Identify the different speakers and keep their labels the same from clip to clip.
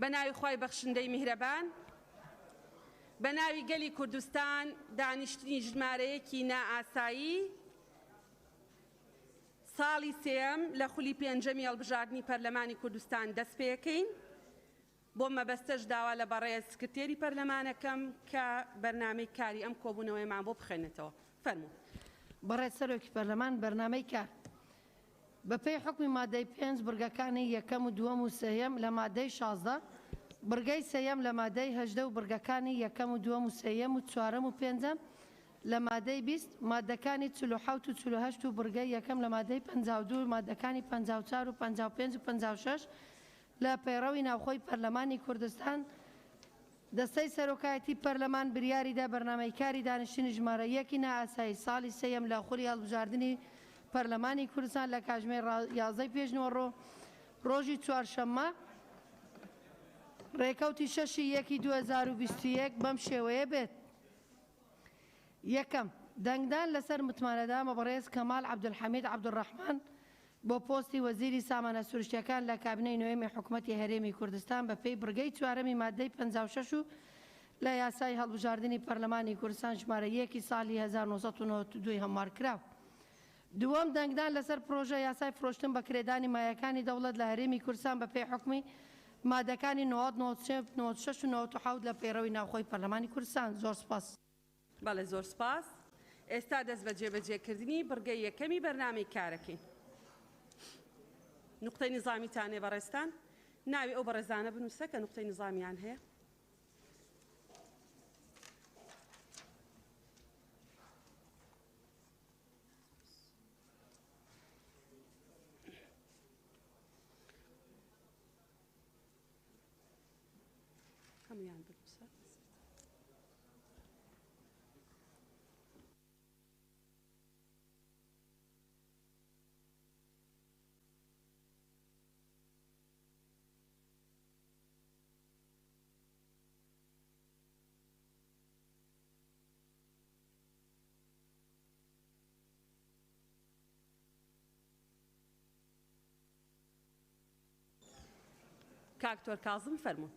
Speaker 1: بەناوی خوای بەخشندەی میهرەبان بەناوی گەلی کوردستان دانیشتنی ژمارەیەکی نائاسایی ساڵی سێەم لە خولی پێنجەمی هەڵبژاردننی پەرلەمانی کوردستان دەست پێەکەین بۆ مەبەستەش داوا لە بەڕێز سکرتێری پەرلەمانەکەم کە بەرنامەی کاری ئەم کۆبوونەوەیمان بۆ بخێنێتەوە. فەرموو.
Speaker 2: بەڕێز سەرۆکی پەرلەمان بەرنامەی کار بەپێی حکمی مادەی 5 برگەکانی یەکەم و دووەم و سێیەم لە مادەی 16 برگەی سێیەم لە مادەی 18 و برگەکانی یەکەم و دووەم و سێیەم و چوارەم و پێنجەم لە مادەی 20 مادەکانی 47 و 48 و برگەی یەکەم لە مادەی 52 مادەکانی 54 و 55 و 56 لە پەیڕەوی ناوخۆی پەرلەمانی کوردستان دەستەی سەرۆکایەتی پەرلەمان بریاریدا بەرنامەی کاری دانیشتنی ژمارە 1 نائاسایی ساڵی سێیەم لە خولی هەڵبژاردننی پەرلەمانی کوردستان لە کاتژمێر 11 پێشنەوەڕۆ ڕۆژی چوارشەممە ڕێکەوتی 6/1/2021 بەم شێوەیە بێت. یەکەم دەنگدان لەسەر متمانەدامە بەڕێز کەمال عەبدولحەمید عەبدوڕەحمان بۆ پۆستی وەزیری سامانە سروشتیەکان لە کابینەی نوێمی حکوومەتی هەرێمی کوردستان بەپێی برگەی چوارەمی مادەی 56 و لە یاسای هەڵبژاردننی پەرلەمانی کوردستان ژمارە 1 ساڵی 1992 هەموار کراوە. دووەم دەنگدان لەسەر پرۆژە یاسای فرۆشتن بە کرێدانی مایەکانی دەوڵەت لە هەرێمی کوردستان بەپێی حکمی مادەکانی 96 و 97 لە پەیڕەوی ناوخۆی پەرلەمانی کوردستان. زۆر سپاس.
Speaker 1: بەڵێ زۆر سپاس. ئێستا دەست بە جێبەجێکردنی برگەی یەکەمی بەرنامەی کارەکەین. نقطەی نظامیتانێ بەڕێستان ناوی ئەو بەڕێزانە بنووسە کە نقطەی نظامیان هەیە. هەمویان بنووسە. کاکتۆر کاظم فەرموون.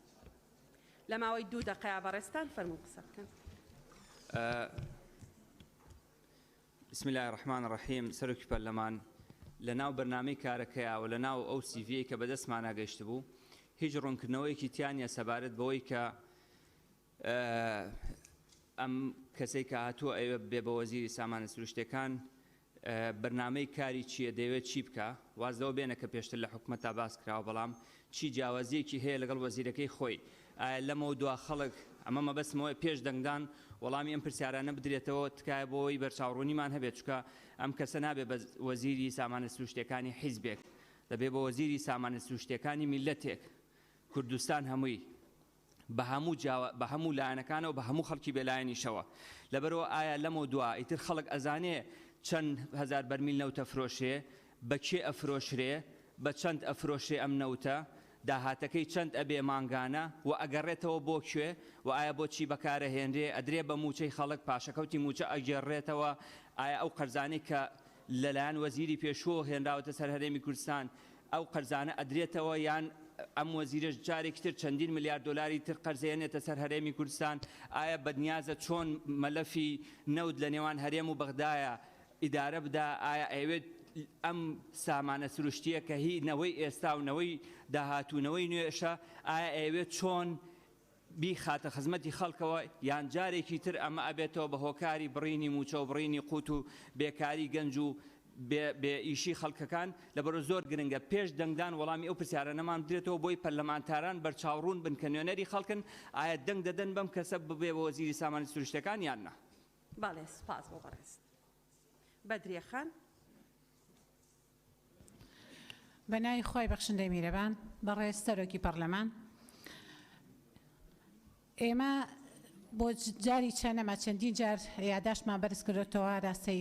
Speaker 1: لە ماوەی 2 دقەیە بەڕێستان فەرموون قسە بکەن.
Speaker 3: بسم الله الرحمن الرحیم. سەرۆکی پەرلەمان لە ناو بەرنامەی کارەکەیە و لە ناو ئەو سیڤی کە بەدەستمان ناگەیشت بوو هیچ ڕوونکردنەوەیەکی تیانە سەبارەت بەوەی کە ئەم کەسەی کە هاتووە ئەوێ بێ بە وەزیری سامانە سروشتیەکان بەرنامەی کاری چییە دەیەوێت چی بکە وازدەوە بێنە کە پێشتر لە حکوومەتتا باس کراوە بەڵام چی جیاوازیەکی هەیە لەگەڵ وەزیرەکەی خۆی لەمەوە دوا خەڵک ئەمە مەبەستمەوەی پێش دەنگدان وەڵامی ئەم پرسیارانە بدرێتەوە تکایە بۆەوەی بەرچاوڕوونیمان هەبێت چکە ئەم کەسە نابێت بە وەزیری سامانە سروشتیەکانی حیزبێک دەبێت بە وەزیری سامانە سروشتیەکانی میلەتێک کوردستان هەمووی بە هەموو لایەنەکانەوە بە هەموو خەڵکی بێلایەنیشەوە لەبەرەوە ئایا لەمەوە دوا ئیتر خەڵک ئەزانێ چەند هەزار بەرمیل نەوتە فرۆشێ بەکێ ئەفرۆشرێ بە چەند ئەفرۆشێ ئەم نەوتە داهاتەکەی چەند ئەبێ مانگانە و ئەگەڕێتەوە بۆ کوێ و ئایا بۆچی بەکارەهێنرێ ئەدرێ بە موچەی خەڵک پاشەکەوتی موچە ئەگەڕێتەوە ئایا ئەو قەرزانەی کە لەلایەن وەزیری پێشوە هێنراوەتە سەر هەرێمی کوردستان ئەو قەرزانە ئەدرێتەوە یان ئەم وەزیرەش جارێکی تر چەندین ملیار دۆلاری تر قەرزێنێتە سەر هەرێمی کوردستان ئایا بەدنیازە چۆن مەلەفی نەود لە نێوان هەرێم و بەغدایە ئیدارە بدا ئایا ئەوێت ئەم سامانە سروشتیە کە هی نەوەی ئێستا و نەوەی داهاتوونەوەی نوێشە ئایا ئەوێت چۆن بیخاتە خزمەتی خەڵکەوە یان جارێکی تر ئەمە ئەبێتەوە بە هۆکاری بڕینی موچە و بڕینی قوت و بێکاری گەنج و بێ ئیشی خەڵکەکان لەبەرە زۆر گرنگە پێش دەنگدان وەڵامی ئەو پرسیارە نەمان بدرێتەوە بۆی پەرلەمانتاران بەرچاوڕوون بن کە نوێنەری خەڵکن ئایا دەنگ دەدەن بەم کەسە ببێ بە وەزیری سامانە سروشتیەکان یان نا.
Speaker 1: باڵێ سپاس بۆ بەڕێست. بەدریە خان.
Speaker 4: بەناوی خۆی بەخشندەی میرەبان بەڕێز سەرۆکی پەرلەمان ئێمە بۆ جاری چەندەمە چەندین جار یاداشتمان بەرز کردێتەوە راستەی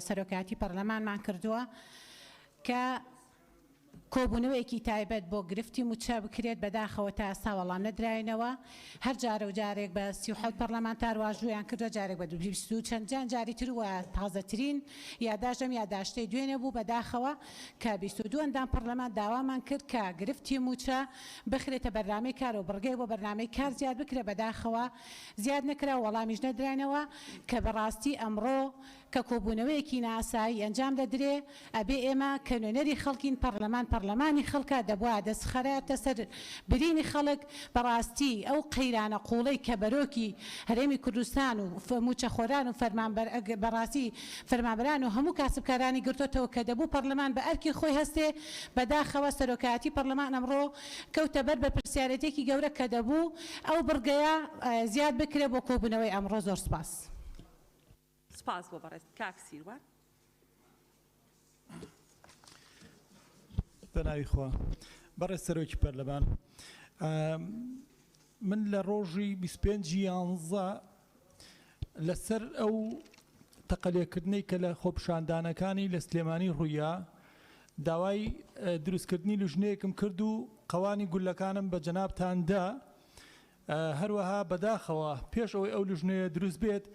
Speaker 4: سەرۆکایەتی پەرلەمانمان کردووە کە کۆبوونەوەیەکی تایبەت بۆ گرفتی موچە بکرێت بەداخەوە تا ئێستا وەڵام نەدراینەوە هەر جارە و جارێک بە 37 پەرلەمانتار واژوویان کردووە جارێک بە 22 چەندجان جاری تر وە تازەترین یاداشتم یاداشتەی دوێنێ بوو بەداخەوە کە 22 ئەندام پەرلەمان داوامان کرد کە گرفتی موچە بخرێتە بەرنامەی کار و بڕگەی بۆ بەرنامەی کار زیاد بکرێت بەداخەوە زیاد نەکرا وەڵامیش نەدراینەوە کە بەڕاستی ئەمڕۆ کە کۆبوونەوەیەکی ناسایی ئەنجام دەدرێ ئەبێ ئێمە کە نوێنەری خەڵکین پەرلەمانی خەڵکە دەبووە دەستخەراتە سەر برینی خەڵک بەڕاستی ئەو قەیرانە قوڵەی کە بەرۆکی هەرێمی کوردستان و موچەخۆران و بەڕاستی فەرمانبەران و هەموو کاسبکارانی گرتوتەوە کە دەبوو پەرلەمان بە ئەرکی خۆی هەستێ بەداخەوە سەرۆکایەتی پەرلەمان ئەمڕۆ کەوتە بەر بە پرسیارەتێکی گەورە کە دەبوو ئەو بڕگەیە زیاد بکرێ بۆ کۆبوونەوەی ئەمڕۆ زۆر سپاس.
Speaker 1: سپاس بۆ بەڕێز کاک سیروان.
Speaker 5: بەناوی خوا بەڕێز سەرۆکی پەرلەمان من لە ڕۆژی 25/11 لەسەر ئەو تەقەلێکردنەی کە لە خۆپشاندانەکانی لە سلێمانی ڕوویە داوای دروستکردنی لوژنەیەکم کرد و قەوانی گولەکانم بە جەنابتاندا هەروەها بەداخەوە پێش ئەوەی ئەو لوژنەیە دروست بێت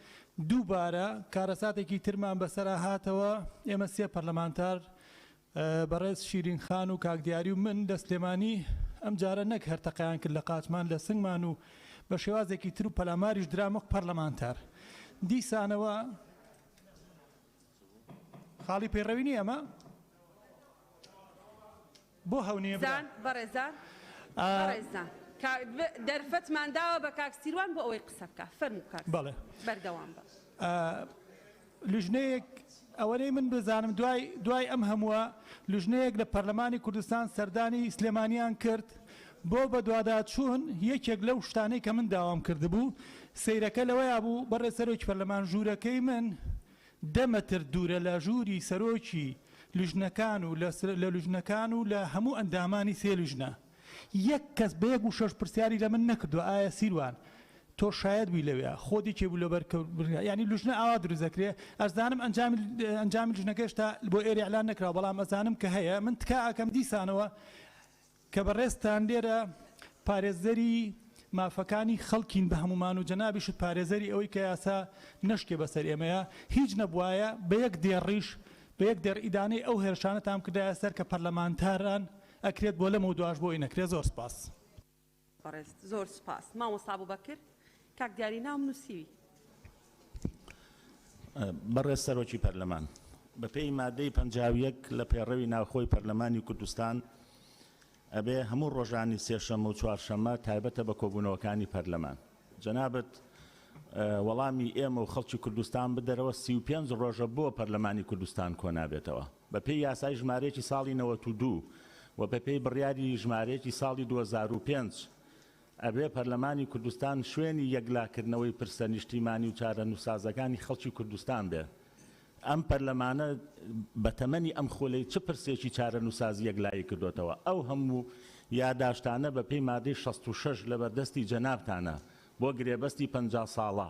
Speaker 5: دووبارە کارەساتێکی ترمان بەسەرا هاتەوە ئێمە سێ پەرلەمانتار بەڕێز شیرین خان و کاکدیاری و من لە سلێمانی ئەم جارە نەک هەرتەقیان کرد لە قاچمان لە سنگمان و بە شێوازێکی تر و پەلاماریش درامەق پەرلەمانتار دیسانەوە خاڵی پەیڕەوی نیە ئەمە بۆ هەونیە
Speaker 1: بەڕێزان دەرفەتمان داوە بە کاک سیروان بۆ ئەوەی قسە بکە فەرموو کاک
Speaker 5: بەڵێ
Speaker 1: بەردەوام بە
Speaker 5: لوژنەیەک ئەوەی من بزانم دوای ئەم هەمووە لوژنەیەک لە پەرلەمانی کوردستان سەردانی سلێمانیان کرد بۆ بە دواداچوون یەکێک لەو شتانەی کە من داوام کرده بوو سەیرەکە لەوەیە بوو بەڕێ سەرۆکی پەرلەمان ژوورەکەی من دەمەتر دوورە لە ژووری سەرۆکی لوژنەکان و لە لوژنەکان و لە هەموو ئەندامانی سێ لوژنە یەک کەس بە 1 و 6 پرسیاری لە من نەکردو ئایا سیروان تۆ شاید بووی لەوێ خۆدی کێبوو لە بەرکەوت ینی لوژنە ئاوا دروزەکرێ ئەزانم ئەنجامی لوژنەکە هێشتا بۆ ئێرە ئەعلان نەکرا بەڵام ئەزانم کە هەیە من تکا ئەکەم دیسانەوە کە بەڕێستان لێرە پارێزەری مافەکانی خەڵکین بە هەمومان و جەنابیشت پارێزەری ئەوەی کە یاسا نەشکێ بەسەر ئێمەیە هیچ نەبوایە بە یەک دێڕیش بە یەک دەرئیدانەی ئەو هێرشانە تام کردایە سەر کە پەرلەمانتاران ئەکرێت بۆ لەمە دواش بۆ ئینەکرێت زۆر سپاس.
Speaker 1: بەڕێز زۆر سپاس مامۆستا بووبەکر کاک دیاری ناوم نووسیوی.
Speaker 6: بەڕێز سەرۆکی پەرلەمان بە پێی مادەی 51 لە پێڕەوی ناوخۆی پەرلەمانی کوردستان ئەبێ هەموو ڕۆژانی سێشەمە و چوارشەمە تایبەتە بە کۆبوونەوەکانی پەرلەمان جەنابەت وەڵامی ئێمە و خەڵکی کوردستان بدەرەوە 35 ڕۆژە بۆ پەرلەمانی کوردستان کۆ نابێتەوە بە پێی یاسای ژمارەیەکی ساڵی 92 و بە پێی بڕیاری ژمارەیەکی ساڵی 2005 ئەبێ پەرلەمانی کوردستان شوێنی یەکلاکردنەوەی پرسە نیشتیمانی و چارە نووسازەکانی خەڵکی کوردستان بێ ئەم پەرلەمانە بە تەمەنی ئەم خۆلەی چ پرسێکی چارە نووسازی یەکلایی کردوتەوە ئەو هەموو یاداشتانە بە پێی مادەی 66 لە بەردەستی جەنابتانە بۆ گرێبەستی 50 ساڵە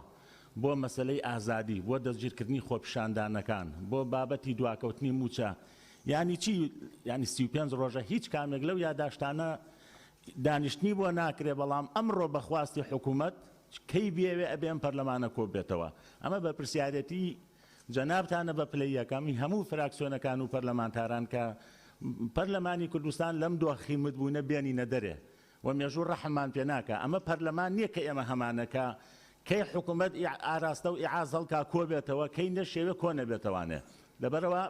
Speaker 6: بۆ مەسەلەی ئازادی بۆ دەستگیرکردنی خۆپیشاندانەکان بۆ بابەتی دواکەوتنی موچە ینی چی ینی 35 ڕۆژە هیچ کامێک لەو یاداشتانە دانیشتنی بۆ ناکرێ بەڵام ئەمڕۆ بەخواستی حکوومەت کەی بێوێ ئەبێ ئەم پەرلەمانە کۆ بێتەوە ئەمە بە پرسیارەتی جەنابتانە بە پلەی یەکەمی هەموو فراکسیۆنەکان و پەرلەمانتاران کە پەرلەمانی کوردستان لەم دۆخیمت بوونە بێنینە دەرێ و مێژوو ڕەحمان پێ ناکە ئەمە پەرلەمان نییە کە ئێمە هەمانەکە کەی حکوومەت ئاراستە و ئیعاز هەڵکا کۆ بێتەوە کەی نەشێوێ کۆ نەبێتەوانێ لەبەرەوە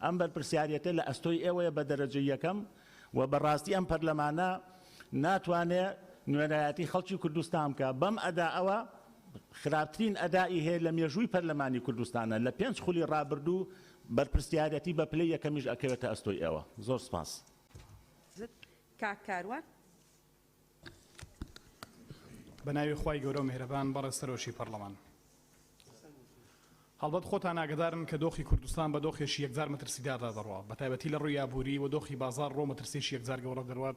Speaker 6: ئەم بەرپرسیارەتە لە ئەستۆی ئێوەیە بە دەرەجەی یەکەم و بەڕاستی ئەم پەرلەمانە ناتوانێت نوێنایەتی خەڵکی کوردستان بکە بەم ئەدا ئەوە خراپترین ئەدایی هەیە لە مێژووی پەرلەمانی کوردستانە لە 5 خولی ڕابردوو بەرپرسیارەتی بە پلەی یەکەمیش ئەکەوێتە ئەستۆی ئێوە زۆر سپاس.
Speaker 1: کاک کاروان
Speaker 7: بە ناوی خوای گەورە و میهرەبان بەڕێز سەرۆکی پەرلەمان هەڵبەت خۆتان ئاگدارن کە دۆخی کوردستان بە دۆخێکی یەکجار مەترسیداردا دەڕوە بە تایبەتی لە ڕووی یابووری و دۆخی بازار ڕۆ مەترسیێکی یەکجار گەورە دەروات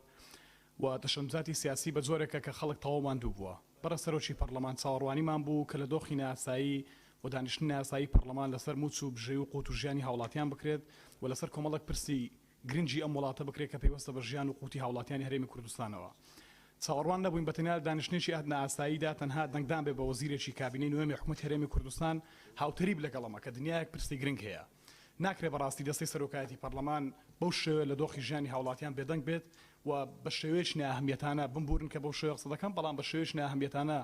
Speaker 7: و تەشەمزاتی سیاسی بە جۆرێکە کە خەڵک تەواو دوو بووە بەڕێز سەرۆکی پەرلەمان چاوەڕوانیمان بوو کە لە دۆخی ناسایی و دانیشتنی ناسایی پەرلەمان لەسەر موچ و بژێ و قوت و ژیانی هاوڵاتیان بکرێت و لەسەر کۆمەڵک پرسی گرنگی ئەم وڵاتە بکرێت کە پێوەستە بە ژیان و قوتی هاوڵاتیانی هەرێمی کوردستانەوە. چاوەڕوان نەبووین بە تەنیا دانیشتێکی ئەدنا ئاساییدا تەنها دەنگدان بێ بە وەزیرێکی کابینەی نوێمی حکومەتی هەرێمی کوردستان هاوتەریب لەگەڵەمە کە دنیایەک پرسی گرنگ هەیە. ناکرێت بەڕاستی دەستەی سەرۆکایەتی پەرلەمان بەو شێوە لە دۆخی ژیانی هاوڵاتیان بێدەنگ بێت و بە شێوەیەکی ناهەمیەتانە بمبورن کە بەو شێوە قسە دەکەم، بەڵام بە شێوەیەکی ناهەمیەتانە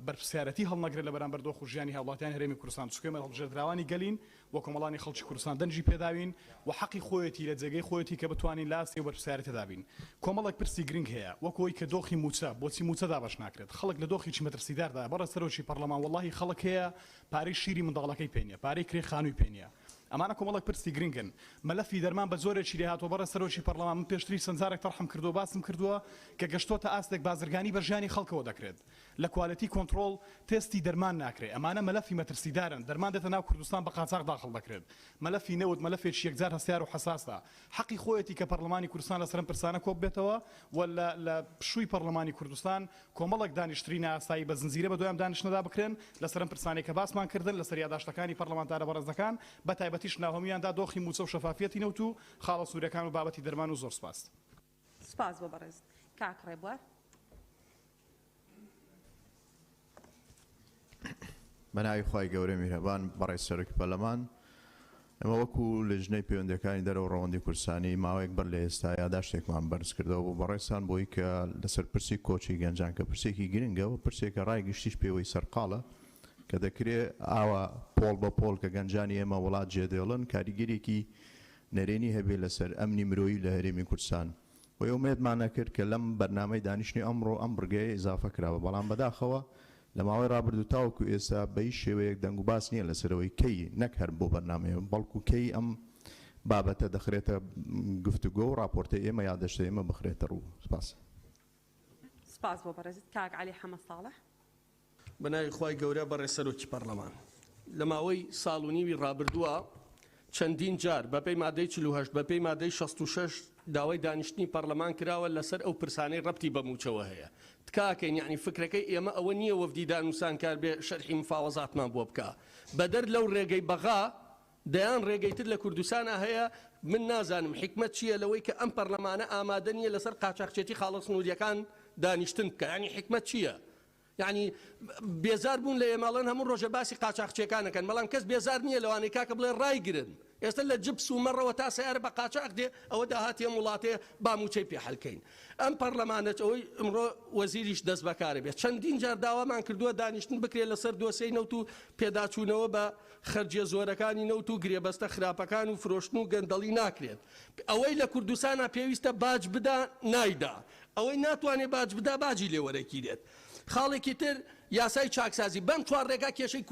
Speaker 7: بەرپرسیارەتی هەڵنەگرێت لە بەرامبەر دۆخ و ژیانی هاوڵاتیان هەرێمی کوردستان. چکێمە هەڵبژێردراوانی گەلین وە کۆمەڵانی خەڵکی کوردستان دەنجی پێداوین و حەقی خۆیەتی لە جێگەی خۆیەتی کە بتوانین لاسی و بەرپرسیارەتی دابین. کۆمەڵێک پرسی گرنگ هەیە وەکۆی کە دۆخی موچە بۆچی موچەدا بەش ناکرێت. خەڵک لە دۆخی مەترسیداردا بەڕە سەرۆکی پەرلەمان وەڵاهی خەڵک هەیە پارەی شیری منداڵەکەی پێنیە، پارەی کرێ خانووی پێنیە. ئەمانە کۆمەڵک پرسی گرنگن. مەلەفی دەرمان بە زۆرێکی لێ هاتووە بەڕە سەرۆکی پەرلەمان. من پێشتری سەنجارێک تەرحم کردو باسم کردووە کە گەشتۆتە ئاستێک بازرگانی بە ژیانی خەڵکەوە دەکرێت. لە کوالەتی کۆنتڕۆڵ تستی دەرمان ناکرێت. ئەمانە مەلەفی مەترسیدارن. دەرمان دێتە ناو کوردستان بە قاچاق داخڵ دەکرێت. مەلەفی نەوت مەلەفێکی یەکجار هەستیار و حساسە. حەقی خۆیەتی کە پەرلەمانی کوردستان لەسەر پرسانە کۆب بێتەوە و لە پشووی پەرلەمانی کوردستان کۆمەڵک دانیشتری ناسایی بە زنجیرە بە دوام دانیشتنەدا بکرێن لەسەر پرسانێک کە باسمان کردن لەسەر یادداشتەکانی پەرلەمانتارە بەڕێزەکان بە تایبەتیش ناوهەمیاندا دۆخی موچە و شەفافیەتی نەوت و خاڵە سوورەکان و بابەتی دەرمان و زۆر سپاس.
Speaker 1: سپاس بۆ بەڕێز کاک ڕێبوار.
Speaker 8: بەناوی خوای گەورەی میهرەبان بەڕێز سەرۆکی پەرلەمان، ئەمە وەکو لەژنەی پەیوەندیەکانی دەرەوە ڕەوەندی کوردستانی ماوەیەک بەر لە ئێستا یادداشتێکمان بەرز کردەوە بۆ بەڕێزان بۆی کە لەسەر پرسی کۆچی گەنجان کە پرسێکی گرنگە و پرسێکە ڕای گشتیش پێوەی سەرقاڵە کە دەکرێت ئاوا پۆڵ بە پۆڵ کە گەنجانی ئێمە وڵات جێدێڵن کاریگەرێکی نەرێنی هەبێ لەسەر ئەمنی مرۆیی لە هەرێمی کوردستان. و ئومێدمان نەکرد کە لەم بەرنامەی دانیشتنی ئەمڕۆ ئەم بڕگەیە ئیزافە کراوە، بەڵام بەداخەوە لە ماوەی ڕابردوو تاوەکو ئێستا بە هیچ شێوەیەک دەنگ و باس نییە لەسەرەوەی کەی نەک هەر بۆ بەرنامەیە بەڵکو کەی ئەم بابەتە دەخرێتە گفتوگۆ و راپۆرتە ئێمە یادداشتە ئێمە بخرێتە ڕوو. سپاس.
Speaker 1: سپاس بۆ بەڕێزت کاک عەلی حەمەد ساڵح.
Speaker 9: بەناوی خوای گەورە بەڕێز سەرۆکی پەرلەمان، لە ماوەی ساڵ و نیوی ڕابردووە چەندین جار بەپێی مادەی 48 بەپێی مادەی 66 داوای دانیشتنی پەرلەمان کراوە لەسەر ئەو پرسانەی ڕەبتی بە موچەوە هەیە. تکاکەین یعنی فکرەکەی ئێمە ئەوە نییە وەفدی دانووسان کار بێ شەرحی مفاوەزاتمان بۆ بکە. بەدەر لەو ڕێگەی بەغا دەیان ڕێگەی تر لە کوردستانە هەیە. من نازانم حکمت چییە لەوەی کە ئەم پەرلەمانە ئامادە نییە لەسەر قاچاقچێتی خاڵە سنووریەکان دانیشتن بکە. یعنی حکمت چییە؟ یعنی بێزار بوون لە ئێمەڵەن هەموو ڕۆژە باسی قاچاقچیەکانەکەن، بەڵام کەس بێزار نییە لەوانەی کاکە بڵێ ڕایگرن. ئێستا لە جبس و مەڕەوە تا سیارە بە قاچاق دێ ئەوە داهاتیە وڵاتەیە باموچەی پێ حەلکەین. ئەم پەرلەمانەت ئەوەی ئەمڕۆ وەزیریش دەست بەکارە بێت. چەندین جار داوامان کردووە دانیشتن بکرێت لەسەر دۆسەی نەوت و پێداچوونەوە بە خەرجیە زۆرەکانی نەوت و گرێبەستە خراپەکان و فرۆشتن و گەندەڵی ناکرێت. ئەوەی لە کوردستانە پێویستە باج بدا نایدا، ئەوەی ناتوانێت باج بدا باجی لێوەرەگیرێت. خاڵێکی تر یاسای چاکسازی بەم چوار ڕێگا کێشەی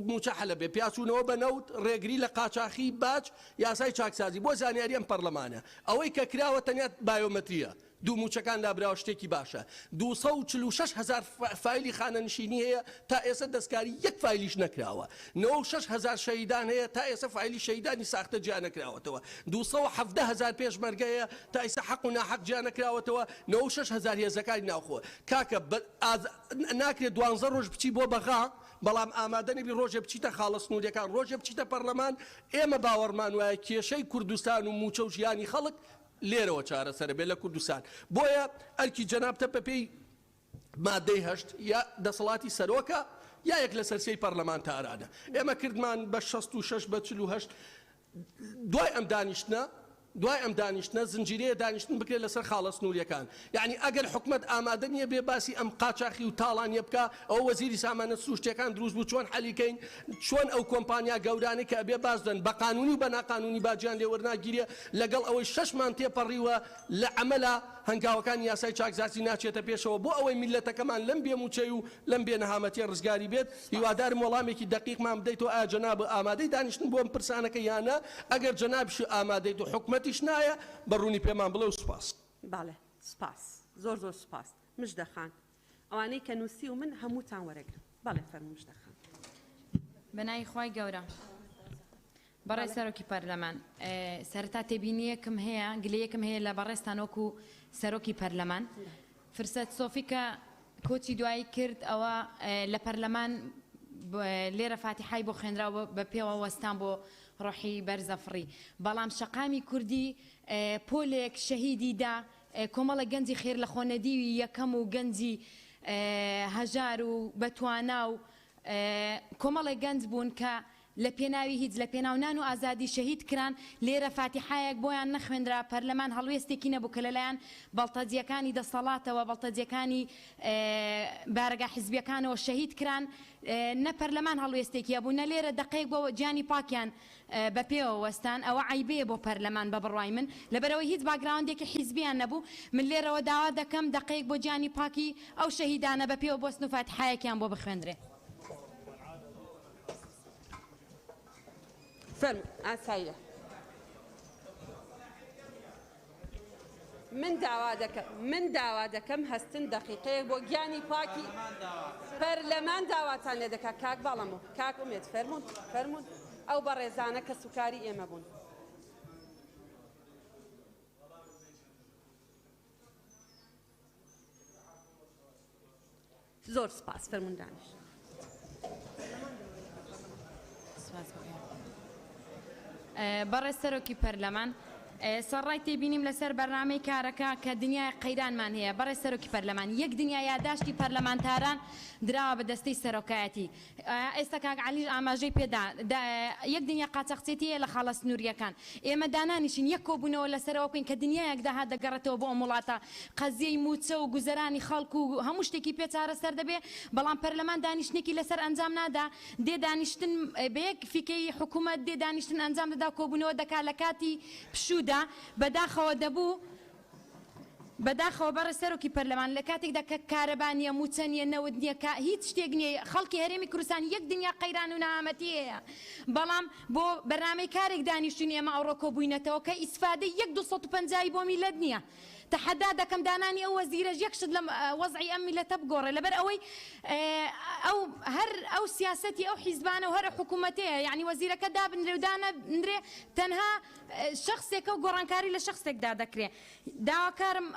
Speaker 9: موچە حەلە بێ پیاچوونەوە بە نەوت ڕێگری لە قاچاخی باج یاسای چاکسازی بۆ زانیاری ئەم پەرلەمانە. ئەوەی کە کراوە تەنیا بایۆمەتریە دوو موچەکان لابراوە شتێکی باشە. 246,000 فایلی خانەنشینی هەیە تا ئێستا دەستکاری یەک فایلیش نەکراوە. 96,000 شەهیدان هەیە تا ئێستا فایلی شەهیدانی ساختە جیا نەکراوەتەوە. 217,000 پێشمەرگە هەیە تا ئێستا حەق و ناحەق جیا نەکراوەتەوە. 96,000 هێزەکانی ناوخۆ. کاکە ناکرێت 12 ڕۆژ بچی بۆ بەغا، بەڵام ئامادە نەبی ڕۆژێ بچیتە خاڵە سنووریەکان، ڕۆژێ بچیتە پەرلەمان. ئێمە باوەڕمان وایە کێشەی کوردستان و موچە و ژیانی خەڵک لێرەوە چارەسەرە بێ لە کوردستان. بۆیە ئەرکی جەنابتە بەپێی مادەی 8 یا دەسەڵاتی سەرۆکە یا یەک لە سەرسەی پەرلەمانتارانە. ئێمە کردمان بە 66 بە 48 دوای ئەم دانیشتنە زنجیرەیە دانیشتن بکرێت لەسەر خاڵە سنووریەکان. یعنی ئەگەر حکومەت ئامادە نییە بێ باسی ئەم قاچاقی و تاڵانیە بکە، ئەو وەزیری سامانە سروشتیەکان دروست بوو چۆن حەلیکەین، چۆن ئەو کۆمپانیا گەورانەی کە ئەبێ باز دەن بە قانونی و بە ناقانونی باجیان لێوەرناگیرێ لەگەڵ ئەوەی 6 مان تێپەڕیوە لە عەمەلا هەنگاوەکانی یاسای چاکزاسی ناچێتە پێشەوە بۆ ئەوەی میلەتەکەمان لەم بێموچەی و لەم بێنەهامەتیە ڕزگاری بێت. هیوادارم وەڵامێکی دەقیقمان بدەیتەوە ئایا جەناب ئامادەی دانیشتن بۆ ئەم پرسانەکە یانە. ئەگەر جەنابش ئامادەیت و حکومەتیش نایە بەڕوونی پێمان بڵێ و سوپاس.
Speaker 1: باڵێ سپاس زۆر سپاس. مژدەخان ئەوانەی کە نووسی و من هەمووتان وەرەگرن. باڵێ فەرموو مژدەخان.
Speaker 10: بەناوی خوای گەورە بەڕێز سەرۆکی پەرلەمان، سەرەتا تێبینیەکم هەیە گلەیەکم هەیە لە بەڕێستان وەکو سەرۆکی پەرلەمان. فرسەت سۆفی کە کۆچی دوایی کرد ئەوە لە پەرلەمان لێرە فاتیحای بۆ خوێنراوە بە پێوە وەستان بۆ ڕۆحی بەرزەفڕی بەڵام شەقامی کوردی پۆلێک شەهیدیدا کۆمەڵە گەنجی خێر لە خۆنەدیوی یەکەم و گەنجی هەژار و بەتوانا و کۆمەڵێک گەنج بوون کە لە پێناوی هیچ لە پێناونان و ئازادی شەهید کران لێرە فاتیحایەک بۆیان نەخوێنرا پەرلەمان هەڵوێستێکی نەبوو کە لەلایەن بەڵتەجیەکانی دەسەڵاتەوە بەڵتەجیەکانی بارگا حیزبیەکانەوە شەهید کران نە پەرلەمان هەڵوێستێکیە بوو نە لێرە دقەیەک بۆ گیانی پاکیان بە پێوە وەستان ئەوە عیبەیە بۆ پەرلەمان بە بڕوای من لەبەرەوەی هیچ باگراوندێکی حیزبیان نەبوو من لێرەوە داوا دەکەم دقەیەک بۆ گیانی پاکی ئەو شەهیدانە بە پێوە بۆستن و فاتیحایەکیان بۆ بخوێندرێ.
Speaker 1: فرم ئاساییە من داوا دەکەم هەستن دقیقەیەک بۆ گیانی پاکی پەرلەمان داواتان لێ دەکات کاک باڵەمەوە کاک ئومێد فەرموون ئەو بەڕێزانە کە سوکاری ئێمە بوون. زۆر سپاس فەرموون دانیش.
Speaker 10: بەڕێز سەرۆکی پەرلەمان سەرڕای تێبینیم لەسەر بەرنامەی کارەکە کە دنیای قەیرانمان هەیە بەڕێز سەرۆکی پەرلەمان یەک دنیا یاداشتی پەرلەمانتاران دراوە بە دەستەی سەرۆکایەتی ئێستا کاک عەلی ئاماژەی پێدا یەک دنیا قاچەقچێتی هەیە لە خاڵە سنووریەکان ئێمە دانانیشین یەک کۆبوونەوە لەسەرەوە بکەین کە دنیایەک داهات دەگەڕێتەوە بۆ ئەم وڵاتە قەزیەی موچە و گوزەرانی خەڵک و هەموو شتێکی پێچارە سەر دەبێ بەڵام پەرلەمان دانیشتێکی لەسەر ئەنجام نادا دێ دانیشتن بە یەک فیکەی حکوومەت دێ دانیشتن ئەنجام دەدا کۆبوونەوە دەکا لە کاتی پشوودا بەداخەوە دەبوو بەداخەوە بەڕێز سەرۆکی پەرلەمان لە کاتێکدا کە کارەبانیە موچە نیە نەوت نییە کە هیچ شتێک نییە خەڵکی هەرێمی کوردستان یەک دنیا قەیران و نەهامەتی هەیە بەڵام بۆ بەرنامەی کارێک دانیشتوین ئێمە ئەوڕۆ کۆبووینەتەوە کە ئیسفادەی 1,250 بۆ میلەت نییە تحدا دەکەم دانانی ئەو وەزیرەش یەکشت لە وەزعی ئەم میلەتە بگۆڕێ لەبەر ئەوەی ئەو سیاسەتی ئەو حیزبانە و هەر حکوومەتەیە یعنی وەزیرەکە دابنرێ و دانەبنرێ تەنها شخصێکە و گۆڕانکاری لە شخصێکدا دەکرێت داواکارم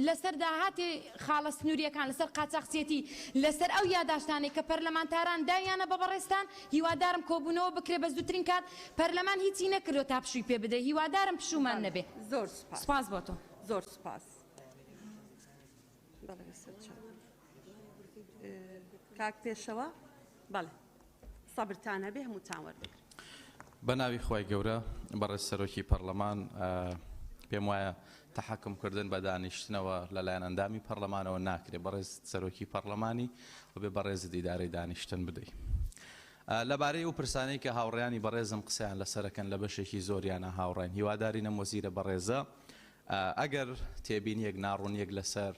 Speaker 10: لەسەر داهاتی خاڵە سنووریەکان لەسەر قاچاقچێتی لەسەر ئەو یاداشتانێک کە پەرلەمانتاران دایانە بە بەڕێستان هیوادارم کۆبوونەوە بکرێ بە زووترین کات پەرلەمان هیچی نەکردو تا پشووی پێ بدەی هیوادارم پشومان نەبێ.
Speaker 1: زۆر
Speaker 10: سپاس بۆ تۆ.
Speaker 1: زۆر سپاس. کاک پێشەوە بەڵێ سەبرتان هەبێ هەمووتان وەردەگرن.
Speaker 11: بە ناوی خۆی گەورە بەڕێز سەرۆکی پەرلەمان پێم وایە تەحەکمکردن بە دانیشتنەوە لەلایەن ئەندامی پەرلەمانەوە ناکرێت بەڕێز سەرۆکی پەرلەمانی و بێ بەڕێزت ئیدارەی دانیشتن بدەیت. لەبارەی ئەو پرسانەی کە هاوڕێیانی بەڕێزم قسەیان لەسەرەکەن لە بەشێکی زۆریانە هاوڕێن هیواداری نەم وەزیرە بەڕێزە ئەگەر تێبینیەک ناڕوونیەک لەسەر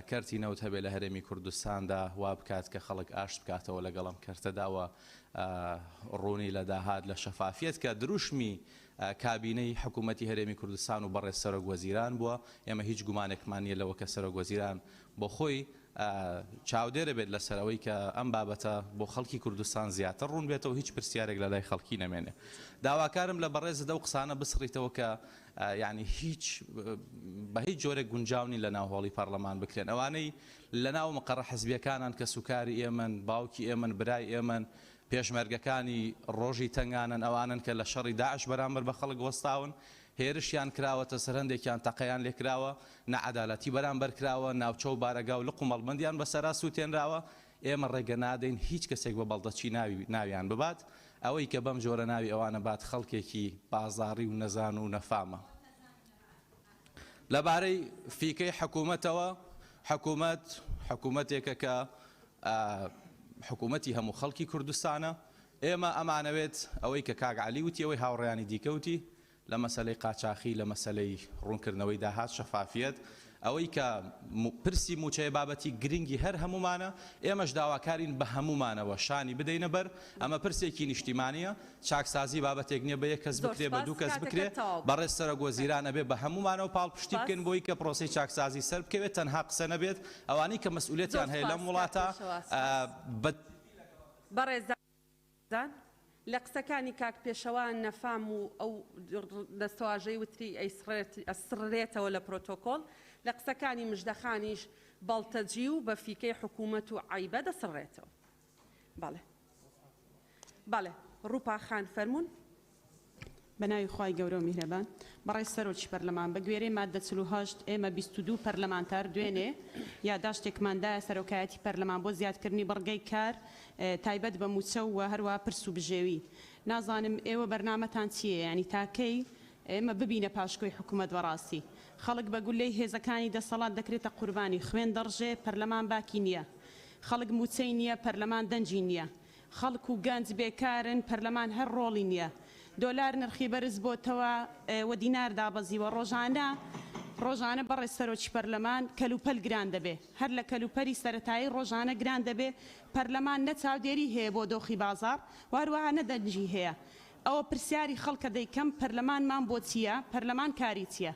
Speaker 11: کەرتی نەوت هەبێ لە هەرێمی کوردستاندا وا بکات کە خەڵک ئاشت بکاتەوە لەگەڵم کەرتەداوە ڕوونی لە داهات لە شەفافیت کە دروشمی کابینەی حکوومەتی هەرێمی کوردستان و بەڕێز سەرۆک وەزیران بووە ئێمە هیچ گومانێکمان نیە لەوە کە سەرۆک وەزیران بۆ خۆی چاودێرە بێت لەسەرەوەی کە ئەم بابەتە بۆ خەڵکی کوردستان زیاتر ڕوون بێتەوە هیچ پرسیارێک لە لای خەڵکی نەمێنێ داواکارم لە بەڕێزدا و قسانە بسڕیتەوە کە یعنی بە هیچ جۆرێک گونجاونی لە ناوهۆڵی پەرلەمان بکرێن ئەوانەی لە ناو مەقەڕە حزبیەکانان کە سوکاری ئێمن باوکی ئێمن برای ئێمن پێشمەرگەکانی ڕۆژی تەنگانن ئەوانن کە لە شەڕی داعش بەرامبەر بە خەڵک وەستاون هێرشیان کراوەتە سەر هەندێکیان تەقەیان لێکراوە نەعەدالەتی بەرامبەر کراوە ناوچە و بارەگا و لە قومەڵبەندیان بەسەرا سووتێنراوە ئێمە ڕێگە نادەین هیچ کەسێک بە بەڵدەچی ناویان ببات ئەوەی کە بەم جۆرە ناوی ئەوانە بات خەڵکێکی بازاڕی و نەزان و نەفامە لەبارەی فیکەی حکوومەتەوە حکوومەتێکە کە حکوومەتی هەموو خەڵکی کوردستانە ئێمە ئەمانەوێت ئەوەی کە کاک عەلی وتی ئەوەی هاوڕێیانی دیکەوتی لە مەسەلەی قاچاقی لە مەسەلەی ڕوونکردنەوەی داهات شەفافیت ئەوەی کە پرسی موچەیە بابەتی گرنگی هەر هەمومانە ئێمەش داواکارین بە هەمومانەوە شانی بدەینە بەر ئەمە پرسێکی نیشتیمانیە چاکسازی بابەتێک نییە بە یەک کەس بکرێ بە دوو کەس بکرێ بەڕێز سەرۆک وەزیرانە بێ بە هەمومانەوە پاڵپشتی بکەن بۆی کە پرۆسەی چاکسازی سەر بکەوێت تەنها قسە نەبێت ئەوانەی کە مەسئولیەتیان هەیە لەم وڵاتە
Speaker 1: بەڕێزان لە قسەکانی کاک پێشەوان نەفام و ئەو دەستەواژەی وتری ئەسڕێتەوە لە پرۆتۆکۆل لە قسەکانی مژدەخانیش بەڵتەجی و بە فیکەی حکوومەت و عیبە دەسڕێتەوە. بەڵێ بەڵێ ڕووپا خان فەرمونون.
Speaker 12: بەناوی خی گەورە و میهرەبان بەڕێ سەرۆکی پەرلەمان بە گوێرەی مادە 48 ئێمە 22 پەرلەمانتار دوێنێ یاداشتێکماندایە سەرۆکایەتی پەرلەمان بۆ زیادکردنی بەڕگەی کار تایبەت بە موچە و هەروە پرس و بژێوی. نازانم ئێوە بەرنامەتان چییە؟ ینی تاکەی ئێمە ببینە پاشکۆی حکوومەت بەڕاستی خەڵک بە گولەی هێزەکانی دەسەڵات دەکرێتە قوربانی خوێن دەڕژێ پەرلەمان باکی نییە، خەڵک موچەی نییە پەرلەمان دەنجی نییە، خەڵک و گەنج بێکارن پەرلەمان هەر ڕۆڵی نییە، دۆلار نرخی بەرز بۆتەوە و دینار دابەزیوە ڕۆژانە بەڕێ سەرۆکی پەرلەمان کەلوپەل گران دەبێ، هەر لە کەلوپەری سەرەتایی ڕۆژانە گران دەبێ، پەرلەمان نە چاودێری هەیە بۆ دۆخی بازار واروەها نەدەنجی هەیە. ئەوە پرسیاری خەڵکە دەیکەم پەرلەمانمان بۆ چییە؟ پەرلەمان کاری چییە؟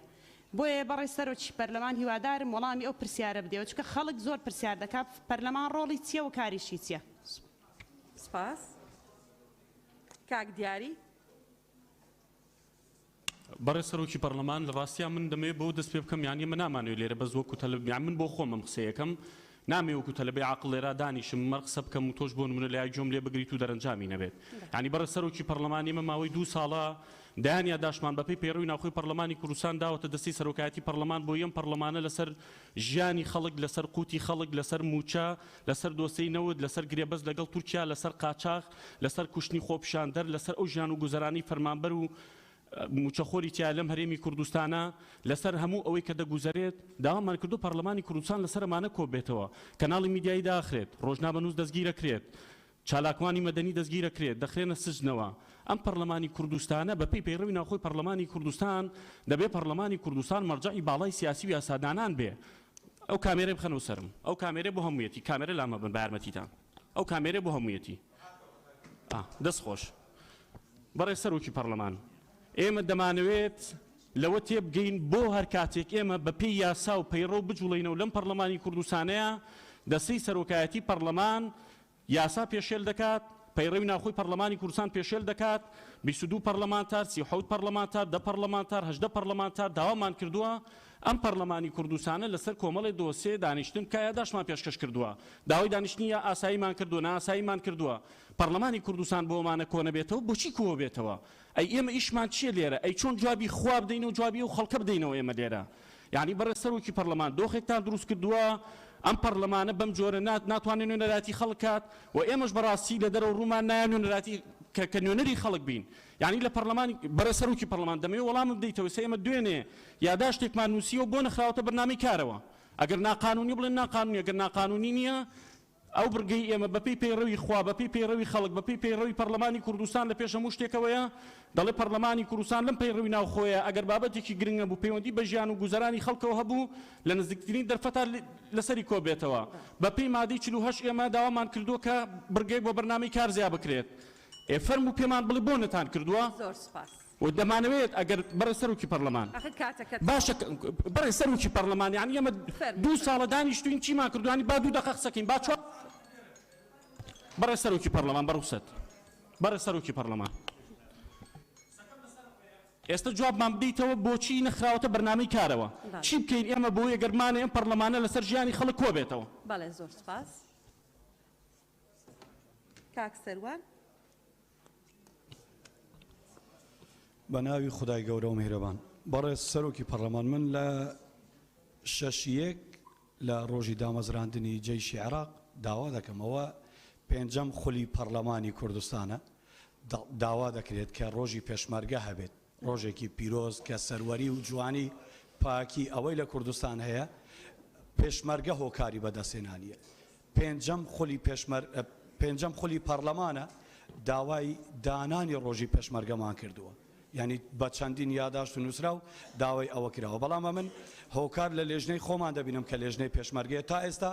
Speaker 12: بۆیە بەڕێ سەرۆکی پەرلەمان هیوادارم وەڵامی ئەو پرسیارە بدەوە چکە خەڵک زۆر پرسیار دەکات پەرلەمان ڕۆڵی چییە و کاریشی چییە؟
Speaker 1: سپاس. کاک دیاری.
Speaker 13: بەڕێ سەرۆکی پەرلەمان لە ڕاستیان من دەمەوێت بۆ دەست پێ بکەم یانی من نامانوێت لێرە بەس وەکو تەلەڤیزیۆن من بۆ خۆمم قسەیەکەم نامێ وەکو تەلەبەی عاقڵ لێرە دانیشم مەر قسە بکەم و تۆش بۆ نمونە لای جۆم لێ بگریت و دەرەنجامی نەبێت. یعنی بەڕێ سەرۆکی پەرلەمان ئێمە ماوەی 2 ساڵە دایانیا داشمان بەپێی پەیڕەوی ناوخۆی پەرلەمانی کوردستان داوەتە دەستی سەرۆکایەتی پەرلەمان بۆ یەم پەرلەمانە لەسەر ژیانی خەڵک، لەسەر قوتی خەڵک، لەسەر موچە، لەسەر دۆسەی نەوت، لەسەر گرێبەز لەگەڵ تورکیا، لەسەر قاچاق، لەسەر کوشتنی خۆپیشاندەر، لەسەر ئەو ژیان و گوزەرانی فەرمانبەر و موچەخۆری تیا لەم هەرێمی کوردستانە، لەسەر هەموو ئەوەی کە دەگوزارێت داوامان کردو پەرلەمانی کوردستان لەسەر ئەمانە کۆ بێتەوە، کەناڵی میدیایی داخرێت، ڕۆژنامەنووس دەستگیرەکرێت، چالاکوانی مەدەنی دەستگیرەکرێت، دەخرێنە سجنەوە. ئەم پەرلەمانی کوردستانە بەپێی پەیڕەوی ناوخۆی پەرلەمانی کوردستان دەبێت پەرلەمانی کوردستان مەرجعی باڵای سیاسی و یاسادانان بێ. ئەو کامێرە بخەنەوە سەرم، ئەو کامێرە بۆ هەموویەتی، کامێرە لامە بن بە یارمەتیتان، ئەو کامێرە بۆ هەموویەتی. دەست خۆش. بەڕێ سەرۆکی پەرلەمان ئێمە دەمانەوێت لەوە تێبگەین بۆ هەر کاتێک ئێمە بەپێی یاسا و پەیڕە و بجوڵینەوە لەم پەرلەمانی کوردستانەیە دەستەی سەرۆکایەتی پەرلەمان یاسا پێشێل دەکات، پەیڕەوی ناوخۆی پەرلەمانی کوردستان پێشێل دەکات، 22 پەرلەمانتار، 37 پەرلەمانتار، 10 پەرلەمانتار، 18 پەرلەمانتار داوامان کردووە ئەم پەرلەمانی کوردستانە لەسەر کۆمەڵی دۆسێ دانیشتن کە یاداشمان پێشکەش کردووە، داوای دانیشتنی یا ئاساییمان کردووە، نائاساییمان کردووە. پەرلەمانی کوردستان بۆ ئەمانە کۆ نەبێتەوە بۆچی کۆ بێتەوە؟ ئەی ئێمە ئیشمان چییە لێرە؟ ئەی چۆن جوابی خوا بدەین و جوابی و خەڵکە بدەینەوە ئێمە لێرە؟ یعنی بەڕێ سەرۆکی پەرلەمان دۆخێکتان دروست کردووە ئەم پەرلەمانە بەم جۆرە ناتوانێت نوێنەراتی خەڵک کات و ئێمەش بەڕاستی لە دەرەوە ڕوومان نایە نوێنەراتی کە نوێنەری خەڵک بین. یعنی لە پەرلەمانی بەڕێ سەرۆکی پەرلەمان دەمەوێت وەڵامم بدەیتەوە ئێمە دوێنێ یاداشتێکمان نووسیوە بۆ نەخراوەتە بەرنامەی کارەوە. ئەگەر ناقانونی بڵێن ناقانونی، ئەگەر ناقانونی نییە ئەو بڕگەی ئێمە بەپێی پەیڕەوی خوا، بەپێی پەیڕەوی خەڵک، بەپێی پەیڕەوی پەرلەمانی کوردستان لە پێش هەموو شتێکەوەیە دەڵێ پەرلەمانی کوردستان لەم پەیڕەوی ناوخۆیە ئەگەر بابەتێکی گرنگە بوو پەیوەندی بە ژیان و گوزەرانی خەڵکەوە هەبوو لە نزیکترین دەرفەتا لەسەری کۆ بێتەوە. بەپێی مادەی 48 ئێمە داوامان کردووە کە بڕگەی بۆ بەرنامەی کار زیا بکرێت. فەرمو پێمان بڵێ بۆ نەتان کردووە؟
Speaker 1: زۆر سپاس.
Speaker 13: و دەمانەوێت ئەگەر بەڕێ سەرۆکی پەرلەمان باشە بەڕێ سەرۆکی پەرلەمان یعنی ئێمە 2 ساڵە دانیشتوین چیمان کردوانی با 2 دقیقە قسەکەین با چوار بەڕێ سەرۆکی پەرلەمان بەڕوسەت بەڕێ سەرۆکی پەرلەمان ئێستا جوابمان بدەیتەوە بۆچی نەخراوەتە بەرنامەی کارەوە چی بکەین ئێمە بۆ یەگەرمانە ئەم پەرلەمانە لەسەر ژیانی خەڵک کۆ بێتەوە.
Speaker 1: بەڵێ زۆر سپاس. کاک سەروان.
Speaker 14: بە ناوی خودای گەورە و میهرەبان بەڕێز سەرۆکی پەرلەمان من لە 6 لە ڕۆژی دامەزراندنی جەیشی عێراق داوا دەکەمەوە 5ەم خولی پەرلەمانی کوردستانە داوا دەکرێت کە ڕۆژی پێشمەرگە هەبێت ڕۆژێکی پیرۆز کە سەروەری و جوانی پاکی ئەوەی لە کوردستان هەیە پێشمەرگە هۆکاری بەدەستێنانیە 5ەم خولی پەرلەمانە داوای دانانی ڕۆژی پێشمەرگەمان کردووە یعنی بە چەندین یاداشت و نووسرا و داوای ئەوە کراوە بەڵام من هۆکار لە لێژنەی خۆمان دەبینم کە لێژنەی پێشمەرگەیە تا ئێستا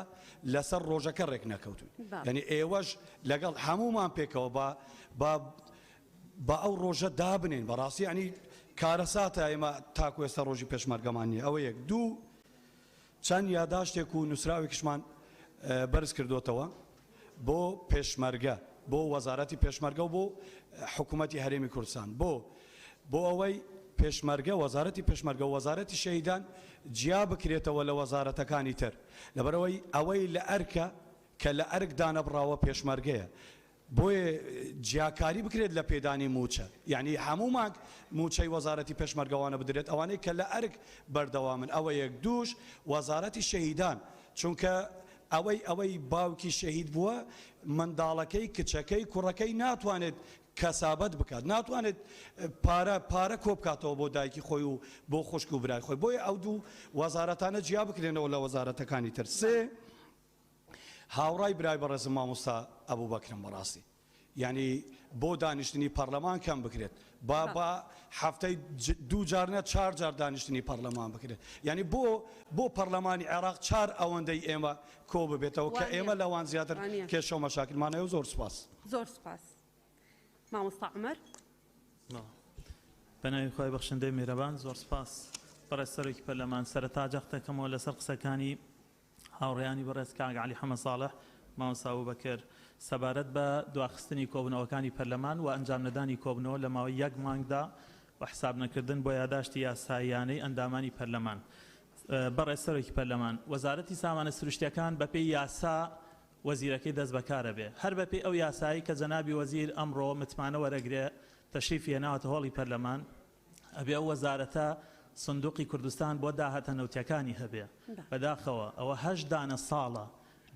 Speaker 14: لەسەر ڕۆژەکە ڕێک نەکەوتوین یعنی ئێوەش لەگەڵ هەمومان پێکەوە بە ئەو ڕۆژە دابنێن بەڕاستی ینی کارەساتە ئێمە تاکو ئێستا ڕۆژی پێشمەرگەمان نیە ئەوە یەک دوو چەند یاداشتێک و نووسراوێکشمان بەرز کردوتەوە بۆ پێشمەرگە بۆ وەزارەتی پێشمەرگە و بۆ حکوومەتی هەرێمی کوردستان بۆ ئەوەی پێشمەرگە وەزارەتی پێشمەرگە و وەزارەتی شەهیدان جیا بکرێتەوە لە وەزارەتەکانی تر لەبەرەوەی ئەوەی لە ئەرکە کە لە ئەرک دانەبراوە پێشمەرگەیە بۆیە جیاکاری بکرێت لە پێدانی موچە یعنی هەموو مانگ موچەی وەزارەتی پێشمەرگەوانە بدرێت ئەوانەی کە لە ئەرک بەردەوامن ئەوە یەک دووش وەزارەتی شەهیدان چونکە ئەوەی باوکی شەهید بووە منداڵەکەی کچەکەی کوڕەکەی ناتوانێت کەسابەت بکات ناتوانێت پارە کۆ بکاتەوە بۆ دایکی خۆی و بۆ خوشک و برای خۆی بۆیە ئەو دوو وەزارەتانە جیا بکرێنەوە لە وەزارەتەکانی تر سێ هاوڕای برای بەڕێزم مامۆستا ئەبوو بەکرم بەڕاستی یعنی بۆ دانیشتنی پەرلەمان کەم بکرێت با هەفتەی دوو جارنە چهار جار دانیشتنی پەرلەمان بکرێت یعنی بۆ پەرلەمانی عێراق چهار ئەوەندەی ئێمە کۆ ببێتەوە کە ئێمە لەوان زیاتر کێشە و مەشاکلمانەیە و زۆر سپاس
Speaker 1: زۆر سپاس مامۆستا عومەر
Speaker 15: بەناوی خۆی بەخشندەی میرەبان زۆر سپاس بەڕێز سەرۆکی پەرلەمان سەرەتا جەختەکەمەوە لەسەر قسەکانی هاوڕێیانی بەڕێز کاک عەلی حەمەد ساڵح مامۆستا ئەبوبەکر سەبارەت بە دواخستنی کۆبنەوەکانی پەرلەمان و ئەنجام نەدانی کۆبنەوە لە ماوەی یەک مانگدا و حساب نەکردن بۆ یاداشتی یاساییانەی ئەندامانی پەرلەمان بەڕێز سەرۆکی پەرلەمان وەزارەتی سامانە سروشتیەکان بەپێی یاسا وەزیرەکەی دەست بەکارە بێ هەر بەپێی ئەو یاسایی کە جەنابی وەزیر ئەمڕۆ متمانە وەرەگرێ تەشریفی هێناوەتە هۆڵی پەرلەمان ئەبێ ئەو وەزارەتە سندوقی کوردستان بۆ داهاتە نەوتیەکانی هەبێ بەداخەوە ئەوە 8 دانە ساڵە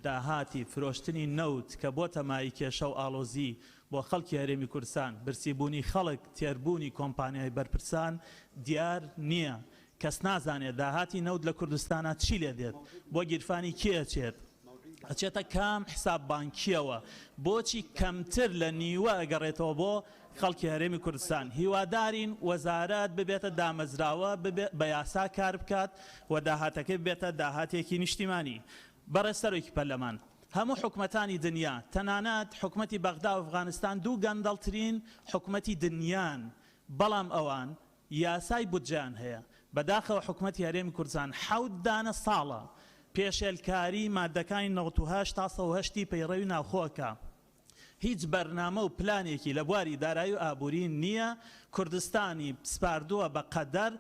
Speaker 15: داهاتی فرۆشتنی نەوت کە بۆتە مای کێشە و ئاڵۆزی بۆ خەڵکی هەرێمی کوردستان برسیبوونی خەڵک تێربوونی کۆمپانیای بەرپرسان دیار نییە کەس نازانێت داهاتی نەوت لە کوردستانە چی لێ دێت بۆ گیرفانی کێ ئەچێت ئەچێتە کام حساب بانکیەوە بۆچی کەمتر لە نیوە ئەگەڕێتەوە بۆ خەڵکی هەرێمی کوردستان هیوادارین وەزارەت ببێتە دامەزراوە بە یاسا کار بکات و داهاتەکەی ببێتە داهاتێکی نیشتیمانی بەڕێز سەرۆکی پەرلەمان هەموو حکومەتانی دنیا تەنانەت حکومەتی بەغدا و ئەفغانستان دوو گەندەڵترین حکومەتی دنیان بەڵام ئەوان یاسای بودجیان هەیە بەداخەوە حکومەتی هەرێمی کوردستان 7 دانە ساڵە پێشێلکاری مادەکانی 98 تا 108 پەیڕەوی ناوخۆکە هیچ بەرنامە و پلانێکی لە بواری دارایی و ئابووری نییە کوردستانی سپاردووە بە قەدەر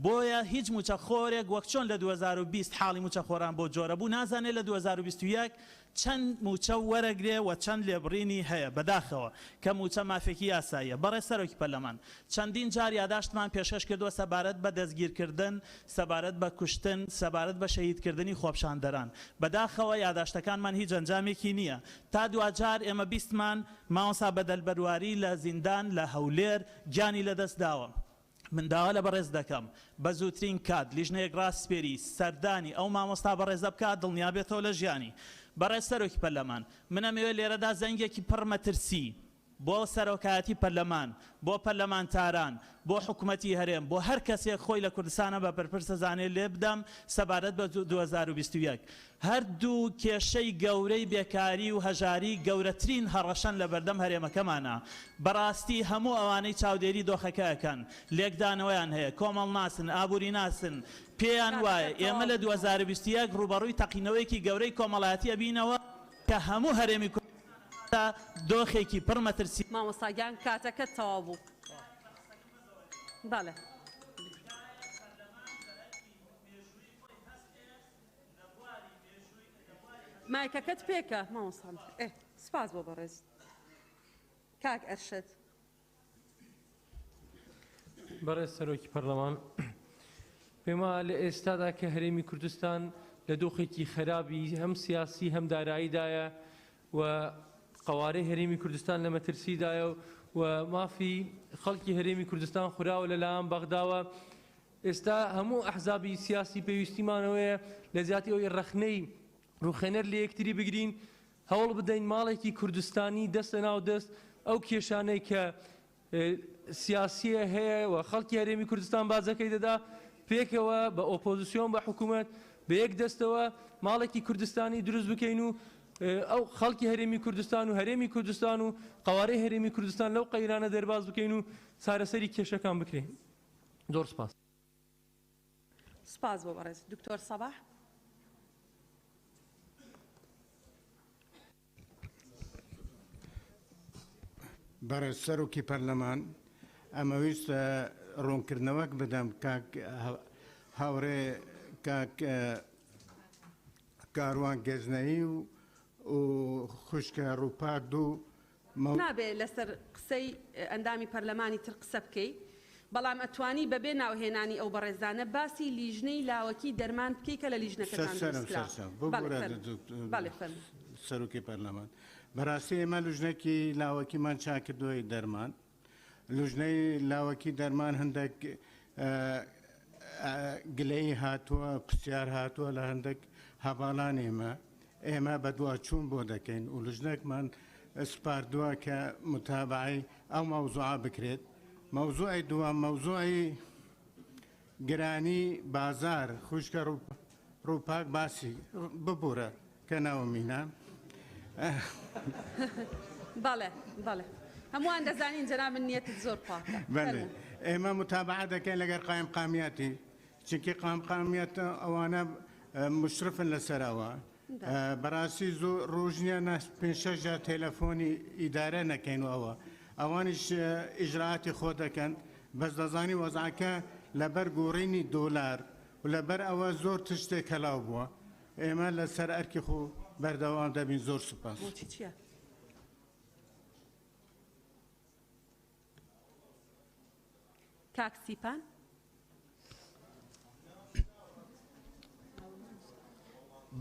Speaker 15: بۆیە هیچ موچەخۆرێک وەک چۆن لە 2020 حاڵی موچەخۆران بۆ جۆرە بوو نازانێت لە 2021 چەند موچە وەرەگرێ و چەند لێبڕینی هەیە بەداخەوە کە موچە مافێکی یاساییە بەڕێز سەرۆکی پەرلەمان چەندین جار یاداشتمان پێشەش کردووە سەبارەت بە دەستگیرکردن سەبارەت بە کوشتن سەبارەت بە شەهیدکردنی خۆپشاندەران بەداخەوە یاداشتەکانمان هیچ ئەنجامێکی نییە تا دوجار ئێمە بیستمان مامۆستا بەدەلبەرواری لە زیندان لە هەولێر گیانی لەدەستداوە من داوا لە بەڕێز دەکەم بە زووترین کات لیژنەیەک ڕاستپێری سەردانی ئەو مامۆستا بەڕێزە بکات دڵنیا بێتەوە لە ژیانی بەڕێز سەرۆکی پەرلەمان منەمەوێت لێرەدا زەنگێکی پڕمەترسی بۆ سەرۆکایەتی پەرلەمان بۆ پەرلەمانتاران بۆ حکوومەتی هەرێم بۆ هەر کەسێک خۆی لە کوردستانە بە پەرپرسە زانێت لێ بدەم سەبارەت بە 2021 هەردوو کێشەی گەورەی بێکاری و هەژاری گەورەترین هەڕەشەن لە بەردەم هەرێمەکەمانە بەڕاستی هەموو ئەوانەی چاودێری دۆخەکەیەکەن لێکدانەوەیان هەیە کۆمەڵ ناسن ئابووری ناسن پێیان وایە ئێمە لە 2021 ڕوبەڕووی تەقینەوەیەکی گەورەی کۆمەڵایەتیە بینەوە کە هەموو هەرێمی دۆخێکی پڕمەترسی
Speaker 1: مامۆستاگیان کاتەکە تەواو بوو بەڵێ مایکەکەت پێکە مامۆستا سپاس بۆ بەڕێز کاک ئەرشەد
Speaker 16: بەڕێز سەرۆکی پەرلەمان پێما لە ئێستادا کە هەرێمی کوردستان لە دۆخێکی خراپی هەم سیاسی هەم داراییدایە و قوارەی هەرێمی کوردستان لە مەترسیدایە و مافی خەڵکی هەرێمی کوردستان خوراوە لەلایەن بەغداوە ئێستا هەموو ئەحزابی سیاسی پێویستیمانەوەیە لە زیاتی ئەوەی ڕەخنەی ڕوخێنەر لە یەکتری بگرین هەوڵ بدەین ماڵێکی کوردستانی دەستە ناو دەست ئەو کێشانەی کە سیاسیە هەیە و خەڵکی هەرێمی کوردستان بازەکەی دەدا پێکەوە بە ئۆپۆزیسیۆن بە حکوومەت بە یەک دەستەوە ماڵێکی کوردستانی دروست بکەین و ئەو خەڵکی هەرێمی کوردستان و هەرێمی کوردستان و قوارەی هەرێمی کوردستان لەو قەیرانە دەرباز بکەین و چارەسەری کێشەکان بکرێن زۆر سپاس
Speaker 1: سپاس بۆ بەڕێز دکتۆر سەباح
Speaker 17: بەڕێز سەرۆکی پەرلەمان ئەمەویستە ڕوونکردنەوەک بدەم کاک هاوڕێ کاک کاروان گەزنەیی و خوشکە ڕووپات و
Speaker 1: نابێت لەسەر قسەی ئەندامی پەرلەمانی تر قسە بکەیت بەڵام ئەتوانی بەبێ ناوهێنانی ئەو بەڕێزانە باسی لیژنەی لاوەکی دەرمان بکەیت کە لە لیژنەکەتان
Speaker 17: سەرۆکی پەرلەمان بەڕاستی ئێمە لوژنێکی لاوەکیمان چاکردوی دەرمان لوژنەی لاوەکی دەرمان هەندێک گلەی هاتووە پرسیار هاتووە لە هەندێک هەواڵان ئێمە بەدوا چوون بۆ دەکەین و لوژنێکمان سپاردووە کە متابعی ئەو مەوزوعە بکرێت مەوزوعی دووەم مەوزوعی گرانی بازار خوشکە ڕووپاک باسی ببوورە کە ناوەمینە
Speaker 1: بەڵێ بەڵێ هەمووان دەزانین جەناب من نیەتت زۆر پاکە
Speaker 17: ئێمە متابعە دەکەین لەگەر قایم قامیاتی چونکی قام قامیات ئەوانە مشرفن لەسەرەوە بەڕاستی زۆر ڕۆژنیە پێ تەلەفۆنی ئیدارە نەکەین و ئەوانیش ئیجرعاتی خۆ دەکەن بەس دەزانی وەزعەکە لەبەر گۆڕینی دۆلار و لەبەر ئەوە زۆر تشتێک کەلاو بووە ئێمە لەسەر ئەرکی خۆ بەردەوام دەبین زۆر سوپاس
Speaker 1: کاکسیپان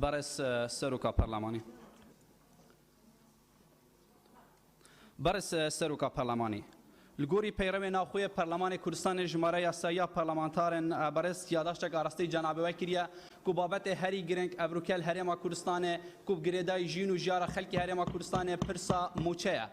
Speaker 18: بەڕێز سەرۆکە پەرلەمانی بەڕێز سەرۆکە پەرلەمانی لگۆری پەیڕەوێ ناوخۆیە پەرلەمانی کوردستانی ژمارە یاساییە پەرلەمانتارن بەڕێز یاداشتێک ئاراستەی جەنابەوەی کردە کو بابەتێ هەری گرنگ ئەڤروکەل هەرێما کوردستانê کو گرێدای ژین و ژیارە خەلکی هەرێما کوردستانê پرسا موچەیە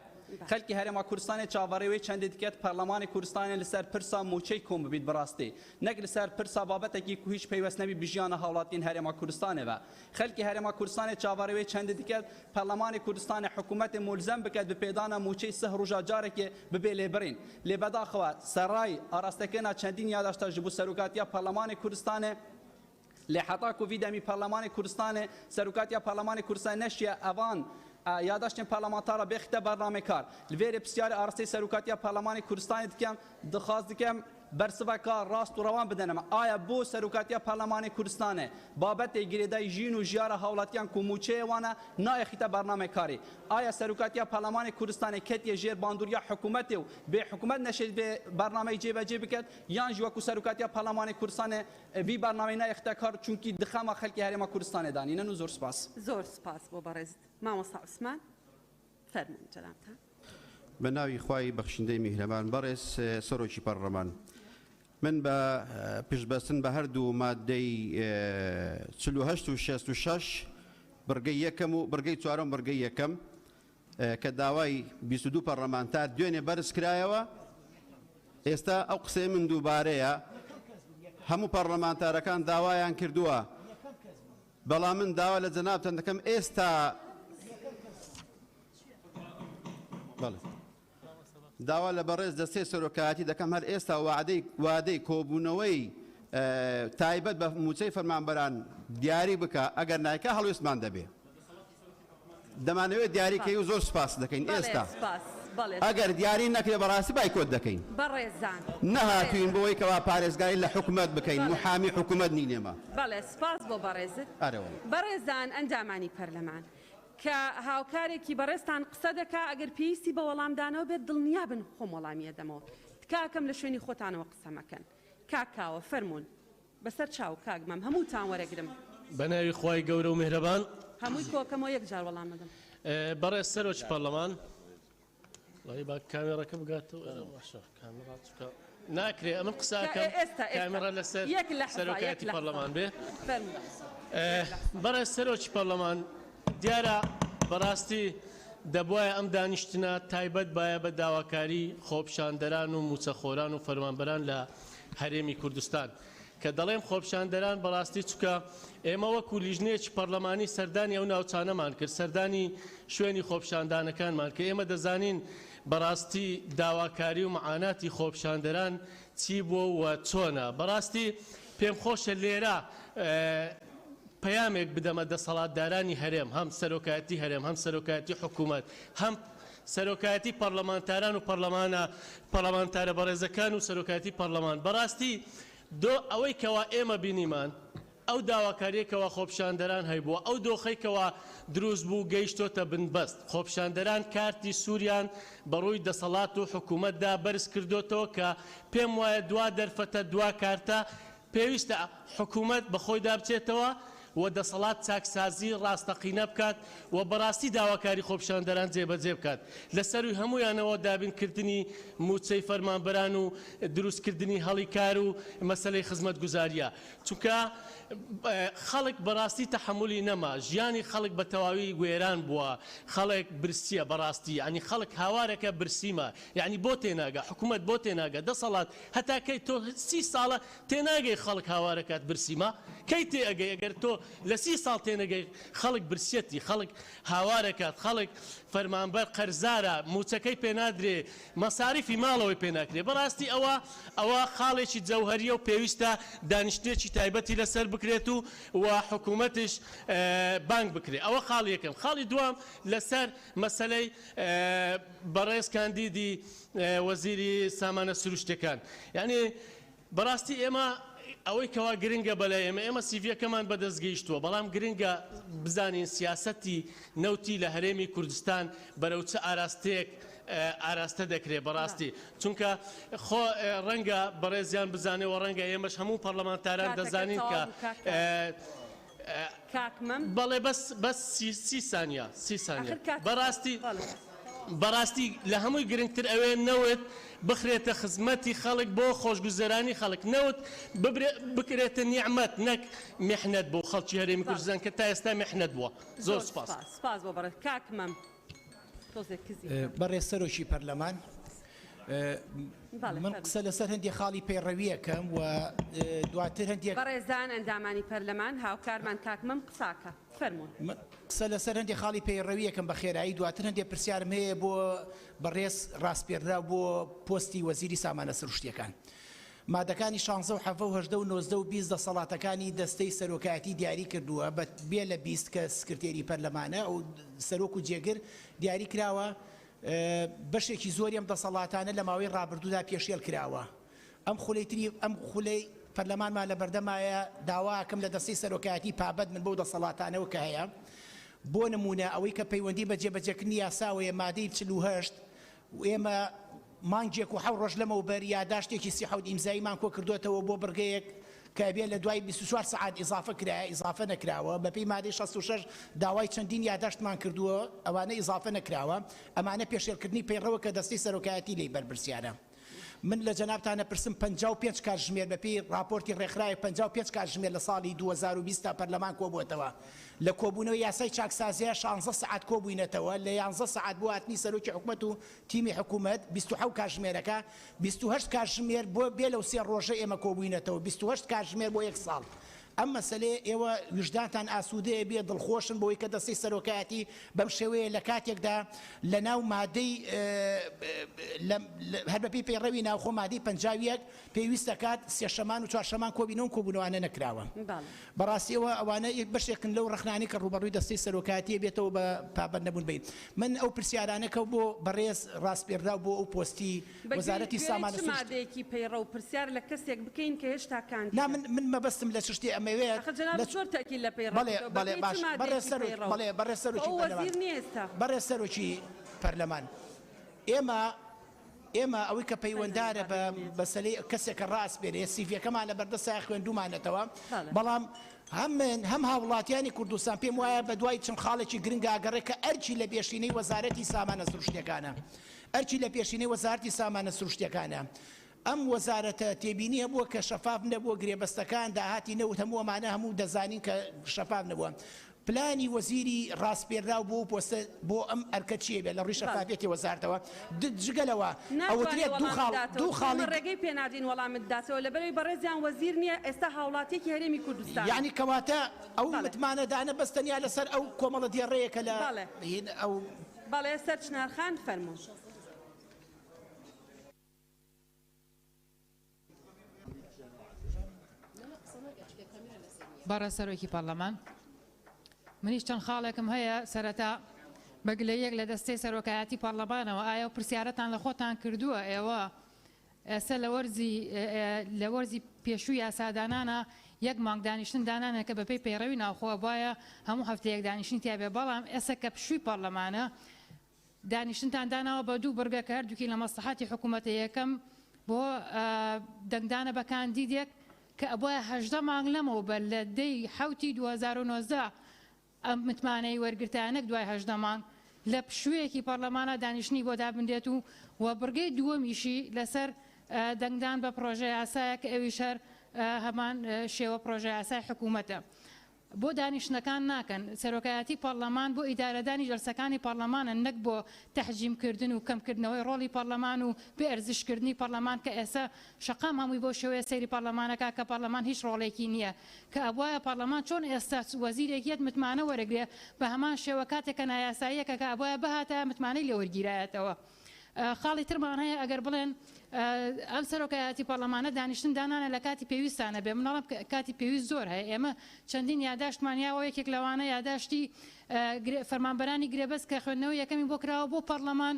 Speaker 18: خەلکی هەرێما کوردستانê چاوەڕێوەی چەندی دیکەت پەرلەمانی کوردستانê لەسەر پرسا موچەی کۆم ببیت بەڕاستی نەک لەسەر پرسا بابەتێکی کو هیچ پەیوەست نەبی بژیانە هاوڵاتین هەرێما کوردستانê بە خەلکی هەرێما کوردستانê چاوەڕێوەی چەندی دیکەت پەرلەمانی کوردستانê حکوومەتێ مولزەم بکات بە پێدانە موچەی سە ڕۆژە جارێکێ ببێ لێبڕین لێ بەداخەوە سەرای ئاراستەکەنا چەندین یاداشتا ji bo serokatiya پەرلەمانی کوردستانê لێ حتا کوڤیدەمی پەرلەمانی کوردستانê serokatiya پەرلەمانی کوردستان نەشیە ئەوان یاداشتên پەرلەمانتارە بێخیتە بەرنامەکار li vêrê pisyarê arastê serokatiya پەرلەمانی کوردستانê dikem dixwaz dikem bersiveka rast û rewan bidin em aya bo serokatiya pərlemanê Kurdistanê babetê girêdayî jîn û jiyara hawlatiyan ku mûçeyê wan e naexîte bernamekarî aya serokatiya pərlemanê Kurdistanê ketiye jêr bandoriya hikûmetê û bê hikûmet neşê vê bernameyê cêvecê biket yan ji weku serokatiya pərlemanê Kurdistanê vî bernameyê naexîte kar çunkî dixema xelkê herêma Kurdistanê danînin û zor spas
Speaker 1: زۆر سپاس بۆ بەڕێزت مامۆستا عوسمان فەرموون جەنابتان
Speaker 19: بە ناوی خوای بەخشندەی میهرەبان بەڕێز سەرۆکی پەرلەمان من بە پشتبەستن بە هەردوو مادەی 48 و 66 بڕگەی یەکەم و بڕگەی چوارەم بڕگەی یەکەم کە داوای 22 پەرلەمانتار دوێنێ بەرز کرایەوە ئێستا ئەو قسەی من دووبارەیە هەموو پەرلەمانتارەکان داوایان کردووە بەڵام من داوا لە جەنابتان دەکەم ئێستا داوا لە بەڕێز دەستەی سەرۆکایەتی دەکەم هەر ئێستا وادەی کۆبوونەوەی تایبەت بە موچەی فەرمانبەران دیاری بکە ئەگەر نایکە هەڵوێستمان دەبێ دەمانەوێت دیاریکەی و زۆر سپاس دەکەین ئێستا ئەگەر دیاری نەکرێ بەڕاستی بایکۆت دەکەین
Speaker 1: بەڕێزان
Speaker 19: نەهاتوین بۆەوەی کەوا پارێزگاری لە حکوومەت بکەین محامی حکوومەت نینێمە
Speaker 1: بەڵێ سپاس بۆ بەڕێزت بەڕێزان ئەنجامانی پەرلەمان کە هاوکارێکی بەڕێستان قسە دەکا ئەگەر پێویستی بە وەڵامدانەوە بێت دڵنیا بن خۆم وەڵامیە دەمەوە تکاکەم لە شوێنی خۆتانەوە قسە مەکەن کاکاوە فەرمونون بەسەر چاو کاگمەم هەمووتان وەرەگرم
Speaker 20: بە ناوی خوای گەورە و میهرەبان
Speaker 1: هەمووی کۆکەمەوە یەکجار وەڵام بدەم
Speaker 20: بەڕێز سەرۆکی پەرلەمان وای با کامێرەکە بگاتەوە کامێرا ناکرێ ئەمە قساکەم کامێرا لەسەر سەرۆکایەتی پەرلەمان بێ بەڕێز سەرۆکی پەرلەمان دیارە بەڕاستی دەبواە ئەم دانیشتنە تایبەت باە بە داواکاری خۆپشاندەران و موچەخۆران و فەرمانبەران لە هەرێمی کوردستان کە دەڵێم خۆپشاندەران بەڕاستی چکە ئێمە وەکو لیژنەیەکی پەرلەمانی سەردانی ئەو ناوچانەمان کرد سەردانی شوێنی خۆپشاندانەکانمان کە ئێمە دەزانین بەڕاستی داواکاری و معاناتی خۆپشاندەران چی بووە و چۆنە بەڕاستی پێم خۆشە لێرە پەیامێک بدەمە دەسەڵاتدارانی هەرێم هەم سەرۆکایەتی هەرێم هەم سەرۆکایەتی حکوومەت هەم سەرۆکایەتی پەرلەمانتاران و پەرلەمانتارە بەڕێزەکان و سەرۆکایەتی پەرلەمان بەڕاستی ئەوەی کەوا ئێمە بینیمان ئەو داواکاریەکەوە خۆپشاندەران هەیبووە ئەو دۆخێکەوە دروست بوو گەیشتۆتە بنبەست خۆپشاندەران کارتی سووریان بەڕووی دەسەڵات و حکوومەتدا بەرز کردوتەوە کە پێم وایە دوا دەرفەتە دوا کارتە پێویستە حکوومەت بەخۆیدا بچێتەوە و دەسەڵات چاکسازی ڕاستەقینە بکات و بەڕاستی داواکاری خۆپشاندەران جێبەجێ بکات لەسەروی هەمویانەوە دابینکردنی موچەی فەرمانبەران و دروستکردنی هەڵی کار و مەسەلەی خزمەتگوزاریە چونکە خەڵک بەڕاستی تەحملی نەما ژیانی خەڵک بە تەواوی گوێران بووە خەڵک برسیە بەڕاستی ینی خەڵک هاوارەکە برسیمە یعنی بۆ تێناگە حکوومەت بۆ تێناگە دەسەڵات هەتاکەی تۆ 30 ساڵە تێناگەی خەڵک هاوارەکەت برسیمە کەی تێ ئەگەی ئەگەر تۆ لە 30 ساڵ تێنەگەی خەڵک برسێتی خەڵک هاوارەکات خەڵک فەرمانبەر قەرزارە موچەکەی پێنادرێ مەساریفی ماڵەوەی پێناکرێ بەڕاستی ئەوە خاڵێکی جەوهەریە و پێویستە دانیشتێکی تایبەتی لەسەر بکرێت و حکوومەتش بانگ بکرێت ئەوە خاڵ یەکەم خاڵی دوام لەسەر مەسەلەی بەڕێز کاندیدی وەزیری سامانە سروشتەکان یعنی بەڕاستی ئێمە ئەوەی کەوا گرنگە بەلای ئێمە سیڤەکەمان بەدەستگەیشتووە بەڵام گرنگە بزانین سیاسەتی نەوتی لە هەرێمی کوردستان بەرەو چه ئاراستەیەک ئاراستە دەکرێت بەڕاستی چونکە خۆ ڕەنگە بەڕێزیان بزانێەوە ڕەنگە ئێمەش هەموو پەرلەمانتاران دەزانین کە بەڵێ بەس 30 ثانیە بەڕاستی لە هەمووی گرنگتر ئەوێ نەوت بخرێتە خزمەتی خەڵک بۆ خۆشگوزەرانی خەڵک نەوت بکرێتە نیعمەت نەک میحنەت بۆ خەڵکی هەرێمی کوردستان کە تا ئێستا میحنەت بووە زۆر
Speaker 1: سپاس بۆ بەڕێز کاکمەم
Speaker 21: بەڕێز سەرۆکی پەرلەمان من قسە لەسەر هەندێک خاڵی پەیڕەویەکەم و دواتر هەندێک
Speaker 1: بەڕێزان ئەندامانی پەرلەمان هاوکارمان کاکمەم قساکە فەرموون
Speaker 21: قسە لەسەر هەندێک خاڵی پەیڕەویەکەم بە خێرایی دواتر هەندێک پرسیارم هەیە بۆ بەڕێز ڕاستپێررا بۆ پۆستی وەزیری سامانە سروشتیەکان مادەکانی 16 و 17 و 18 و 19 و 20 دەسەڵاتەکانی دەستەی سەرۆکایەتی دیاری کردووە بێ لە 20 کە سکرتێری پەرلەمانە و سەرۆک و جێگر دیاری کراوە بەشێکی زۆری ئەم دەسەڵاتانە لە ماوەی ڕابردوودا پێشێل کراوە ئەم خولەی پەرلەمانمان لە بەردەمایە داواکەم لە دەستەی سەرۆکایەتی پابەت من بۆ دەسەڵاتانەوە کە هەیە بۆ نمونە ئەوەی کە پەیوەندی بە جێبەجێکردنی یاساوەیە مادەی 48 و ئێمە مانگێک و 7 ڕۆژ لەمەوبەر یاداشتێکی 37 ئیمزاییمان کۆ کردوێتەوە بۆ بڕگەیەک کە بێ لە دوای 24 سعات ئیزافە نەکراوە بەپێی مادەی 66 داوای چەندین یاداشتمان کردووە ئەوانە ئیزافە نەکراوە ئەمانە پێشێلکردنی پەیڕەوە کە دەستەی سەرۆکایەتی لێی بەرپرسیارە من لە جەنابتانە پرسم 55 کاتژمێر بەپێی راپۆرتی ڕێکخراوی 55 کاتژمێر لە ساڵی 2020 تا پەرلەمان کۆبووەتەوە لە کۆبوونەوە یاسای چاکسازیە 16 سعات کۆبووینەتەوە لە 11 سعات بۆ هاتنی سەرۆکی حکوومەت و تیمی حکوومەت 27 کاتژمێرەکە 28 کاتژمێر بۆ بێ لەو 3 ڕۆژە ئێمە کۆبووینەتەوە 28 کاتژمێر بۆ 1 ساڵ ئەم مەسەلێ ئێوە وجدانتان ئاسوودەیە بێ دڵخۆشن بۆی کە دەستەی سەرۆکایەتی بەم شێوەیە لە کاتێکدا لە ناو مادەی هەر بەپێی پەیڕەوی ناوخۆ مادەی 51 پێویستە کات سێشەمان و چوارشەمان کۆبینەوە کۆبوونەوانە نەکراوە بەڕاستیەوە ئەوانە بەشێکن لەو ڕخنانی کە ڕوبەڕووی دەستەی سەرۆکایەتی بێتەوە بە پابەند نەبوون بین من ئەو پرسیارانەکە بۆ بەڕێز ڕاستپێررا بۆ ئەو پۆستی وەزارەتی سامانە سروشتی
Speaker 1: مادەیەکی پەیڕە و پرسیار لە کەسێک بکەین کە هێشتا کاندیدە
Speaker 21: من مەبەستم لە چشتی بەڕێز سەرۆکی پەرلەمان ئێمە ئەوەی کە پەیوەنددارە بە مەسەلەی کەسێکە ڕاست بێنێ سیڤەکەمان لە بەردەسای خوێندومانێتەوە بەڵام هەم هاوڵاتیانی کوردستان پێم وایە بە دوای چەند خاڵێکی گرنگ ئاگەڕێ کە ئەرچی لە پێشینەی وەزارەتی سامانە سروشتیەکانە ئەرچی لە پێشینەی وەزارەتی سامانە سروشتیەکانە ئەم وەزارەتە تێبینی هەبووە کە شەفاف نەبووە گرێبەستەکان داهاتی نەوت هەموو ئەمانە هەموو دەزانین کە شەفاف نەبووە پلانی وەزیری ڕاستپێررا بۆ پۆستە بۆ ئەم ئەرکە چیە بێت لە ڕووی شەفافێتی وەزارەتەوە جگەلەوە
Speaker 1: ئەوترێت دوو خاڵ ڕێگەی پێنادین وەڵامت داتەوە لەبەرەوەی بەڕێزیان وەزیر نییە ئێستا هاوڵاتێکی هەرێمی کوردستان
Speaker 21: یعنی کەواتە ئەو متمانەدانە بەستەنیا لەسەر ئەو کۆمەڵە دیێڕەیەکە لە ئەو
Speaker 1: بەڵێ سەر چنارخان فەرموو
Speaker 22: بەڕە سەرۆکی پەرلەمان منیش چەند خاڵێکم هەیە سەرەتا بەگلەیەک لە دەستەی سەرۆکایەتی پەرلەمانەوە ئایا پرسیارەتان لە خۆتان کردووە ئێوە ئێستا لە وەرزی پێشووی یاسادانانە یەک مانگ دانیشتن دانانە کە بەپێی پەیڕەوی ناوخۆ وایە هەموو هەفتەیەک دانیشتنی تیابێ بەڵام ئێستا کە پشووی پەرلەمانە دانیشتنتان داناوە بە دوو بڕگە کە هەردووکی لە مەسلحاتی حکوومەتە یەکەم بۆ دەنگدانە بە کاندیدێک کە ئەبواە 18 مانگ لەمەوە بە لە دەی حوتی 2019 ئەم متمانەی وەرگرتانەک دوای 18 مانگ لە پشوویەکی پەرلەمانە دانیشتنی بۆ دابندێت و بڕگەی دووەمیشی لەسەر دەنگدان بە پرۆژه یاسایە کە ئەویش هەر هەمان شێوە پرۆژه یاسای حکوومەتە. بۆ دانیشتەکان ناکەن سەرۆکایەتی پەرلەمان بۆ ئیدارەدانی جەلسەکانی پەرلەمانە نەک بۆ تەحجیمکردن و کەمکردنەوەی ڕۆڵی پەرلەمان و بێئەرزشکردنی پەرلەمان کە ئێستا شەقام هەمووی بۆ شێوەیە سەیری پەرلەمانەکە کە پەرلەمان هیچ ڕۆڵێکی نییە کە ئەبوایە پەرلەمان چۆن ئێستا وەزیرێکیەت متمانە وەرەگرێ بە هەمان شێوە کاتێکە نایاساییەکە کە ئەبوایە بهاتە متمانەی لێ وەرگیرایەتەوە. خاڵی ترمان هەیە ئەگەر بڵێن ئەم سەرۆکایەتی پەرلەمانە دانیشتن دانانە لە کاتی پێویستانە بێ مناڵم کاتی پێویست زۆر هەیە ئێمە چەندین یاداشتمانیاوە یەکێک لەوانە یاداشتی فەرمانبەرانی گرێبەست کە خوێندنەوەی یەکەمی بۆ کراوە بۆ پەرلەمان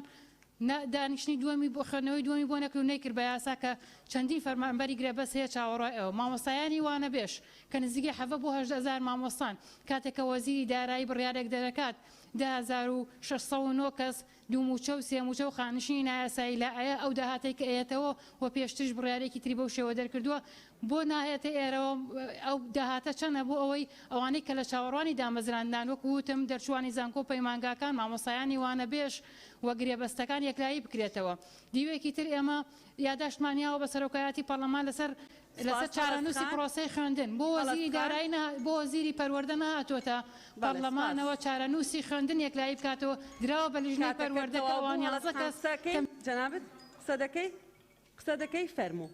Speaker 22: دانیشتنی دووەمی بۆ خوێندنەوەی دووەمی بۆ نەکرد و نەیکرد بە یاسا کە چەندین فەرمانبەری گرێبەست هەیە چاوەڕای ئەوە مامۆستایانی وانە بێش کە نزیگەی 7 بۆ 8,000 مامۆستان کاتێکە وەزیری دارایی بڕیارێک دەرەکات 10,609 کەس دووموچە و سێموچە و خانشینی نایاسایی لە ئایا ئەو داهاتەی کە ئێتەوە و پێشتش بڕیارێکی تری بەو شێوە دەرکردووە بۆ ناهێتە ئێرەوە ئەو داهاتە چەندە بۆ ئەوەی ئەوانەی کە لە چاوەڕوانی دامەزراندان وەکو وتم دەرچوانی زانکۆ پەیمانگاکان مامۆسایانی وانە بێش وە گرێبەستەکان یەکلایی بکرێتەوە. دیوێکی تر ئێمە یاداشتمانیاوە بە سەرۆکایەتی پەرلەمان لەسەر چارەنووسی پرۆسەی خوێندن بۆ وەزیری دارایی بۆ وەزیری پەروەردە نهاتوۆتە پەرلەمانەوە چارەنووسی خوێندن یەکلایی بکاتەوە دراوە بە لیژنەی پەروەردەکە ئەوان 11 کەس
Speaker 1: جەنابەت قسە دەکەی فەرموو.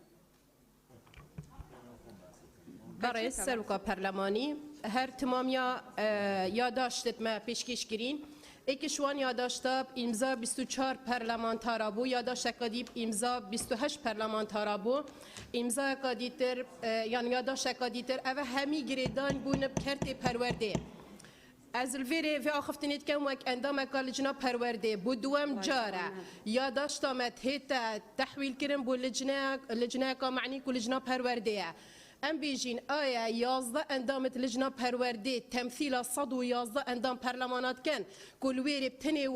Speaker 2: بەڕێز سەرۆکە پەرلەمانی هەر تمامیا یاداشتتمە پێشکەشکرین ایکشوان یاداشتاب امضا 24 پارلمانتارا بو یاداشت کدیب امضا 28 پارلمانتارا بو امضا کدیتر یعنی یاداشت کدیتر اوه همی گریدان بونب کرت پرورده از الویره و آخفتنیت کم وک اندام کالجنا پرورده بو دوام جاره یاداشتامت هیتا تحویل کرن بو لجنه کا معنی کو لجنه پرورده ام بیجین آیا 11 اندامت لجنه پرورده تمثیل 111 اندام پرلمانات کن کلویر بتنی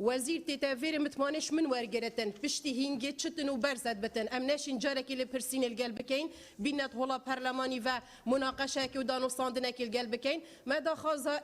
Speaker 2: وزیر تتویر متمانش من ورگرتن پشتی هنگی چتن و برزد بتن ام نشین جارکی لپرسین القلب بکین بینت هلا پرلمانی و مناقشه که دانو ساندنه که القلب بکین مدا خازا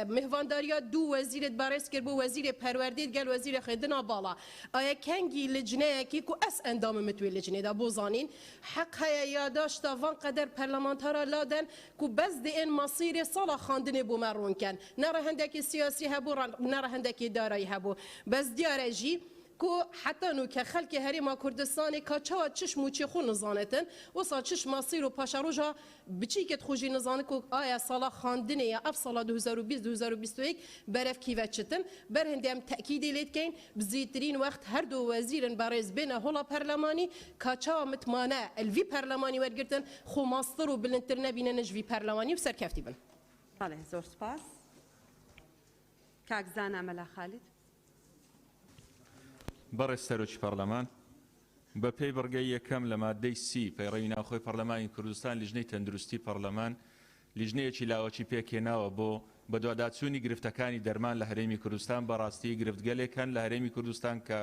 Speaker 2: مهوانداریا دو وزیرت بارس کر بو وزیر پرورده گل وزیر خدنا بالا آیا کنگی لجنه کی کو اس اندام متوی لجنه دا بوزانین حق هيا یاداشت قدر پارلمانتارا لادن کو بس دین مصير صلاح خاندنی بو مرون کن نرى هندك سیاسی هبو نرى هندك دارایی هبو بس دیارجی کو حتی نو که خلک هریما کردستان کاچا چش موچی خو نزانتن و سا چش مصير و پاشاروجا بچی که خوجی نزان کو آیا صلاح خاندنی یا اف سال 2020 2021 برف کیوچتن بر هندم تاکید لیت کین بزیترین وقت هر دو وزیرن بارز بین هولا پارلمانی کاچا متمانه الوی پارلمانی ورگرتن خو ماستر و بلنترنه بین نجوی پارلمانی و سرکفتی بن.
Speaker 1: بله زور سپاس. کاغزان عمل خالد.
Speaker 3: بەڕێز سەرۆکی پەرلەمان بە پێی بڕگەی یەکەم لە مادەی سی پەیڕەوی ناوخۆی پەرلەمانی کوردستان لیژنەی تەندروستی پەرلەمان لیژنەیەکی لاوەچی پێکێناوە بۆ بە دواداچوونی گرفتەکانی دەرمان لە هەرێمی کوردستان بەڕاستی گرفتگەلێکن لە هەرێمی کوردستان کە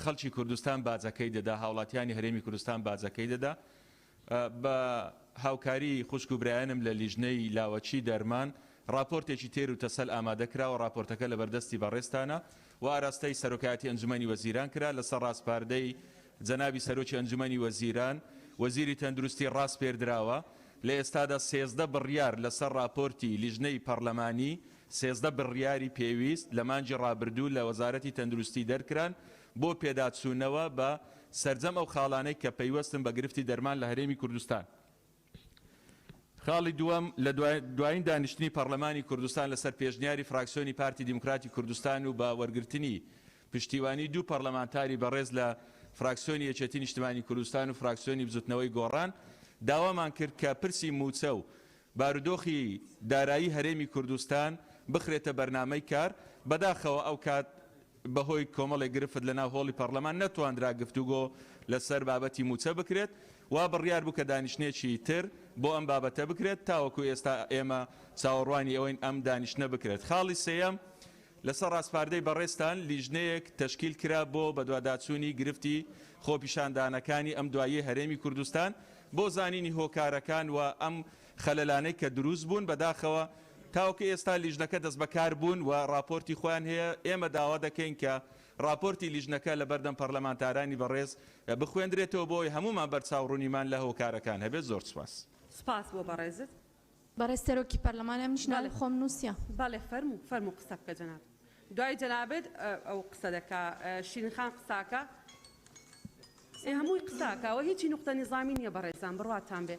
Speaker 3: خەڵکی کوردستان باجەکەی دەدا هاوڵاتیانی هەرێمی کوردستان باجەکەی دەدا بە هاوکاری خوشک و برایانم لە لیژنەی لاوەچی دەرمان راپۆرتێکی تێر و تەسەل ئامادەکراوە راپۆرتەکە لە بەردەستی بەڕێستانە و ئاراستەی سەرۆکایەتی ئەنجومەنی وەزیران کرا لەسەر ڕاستپاردەی جەنابی سەرۆکی ئەنجومەنی وەزیران وەزیری تەندروستی ڕاست پێردراوە لە ئێستادا 13 بڕیار لەسەر راپۆرتی لیژنەی پەرلەمانی 13 بڕیاری پێویست لە مانجی ڕابردوو لە وەزارەتی تەندروستی دەرکران بۆ پێداچوونەوە بە سەرجەم ئەو خاڵانەی کە پەیوەستن بە گرفتی دەرمان لە هەرێمی کوردستان. خاڵی دووەم لە دوایین دانیشتنی پەرلەمانی کوردستان لەسەر پێشنیاری فراکسیۆنی پارتی دیموکراتی کوردستان و بە وەرگرتنی پشتیوانی دوو پەرلەمانتاری بەڕێز لە فراکسیۆنی یەکێتی نیشتیمانی کوردستان و فراکسیۆنی بزوتنەوەی گۆڕان داوامان کرد کە پرسی موچە و بارودۆخی دارایی هەرێمی کوردستان بخرێتە بەرنامەی کار بەداخەوە ئەو کات بەهۆی کۆمەڵێک گرفت لە ناو هۆڵی پەرلەمان نەتواندرا گفتوگۆ لەسەر بابەتی موچە بکرێت وا بڕیار بوو کە دانیشتێکی تر بۆ ئەم بابەتە بکرێت تاوەکو ئێستا ئێمە چاوەڕوانی ئەوەین ئەم دانیشتە بکرێت. خاڵی سێەم لەسەر ڕاستپاردەی بەڕێستان لیژنەیەک تەشکیل کرا بۆ بەدواداچوونی گرفتی خۆپیشاندانەکانی ئەم دواییە هەرێمی کوردستان بۆ زانینی هۆکارەکان و ئەم خەلەلانەی کە دروست بوون بەداخەوە تاوەکو ئێستا لیژنەکە دەست بەکار بوون و راپۆرتی خۆیان هەیە. ئێمە داوا دەکەین کە راپۆرتی لیژنەکە لە بەردەم پەرلەمانتارانی بەڕێز بخوێندرێتەوە بۆی هەمومان بەرچاوڕوونیمان لە هۆکارەکان هەبێت. زۆر سپاس.
Speaker 1: سپاس بۆ بەڕێزت.
Speaker 4: بەڕێز سەرۆکی پەرلەمانە منیشنا لە خۆم نووسیا.
Speaker 1: بەڵێ فەرموو قسە بکە جەناب. دوای جەنابێت ئەو قسە دەکا شیرین خان قساکە هەمووی قساکەوە هیچی نوقتە نظامی نییە بەڕێزان بڕاتان بێ.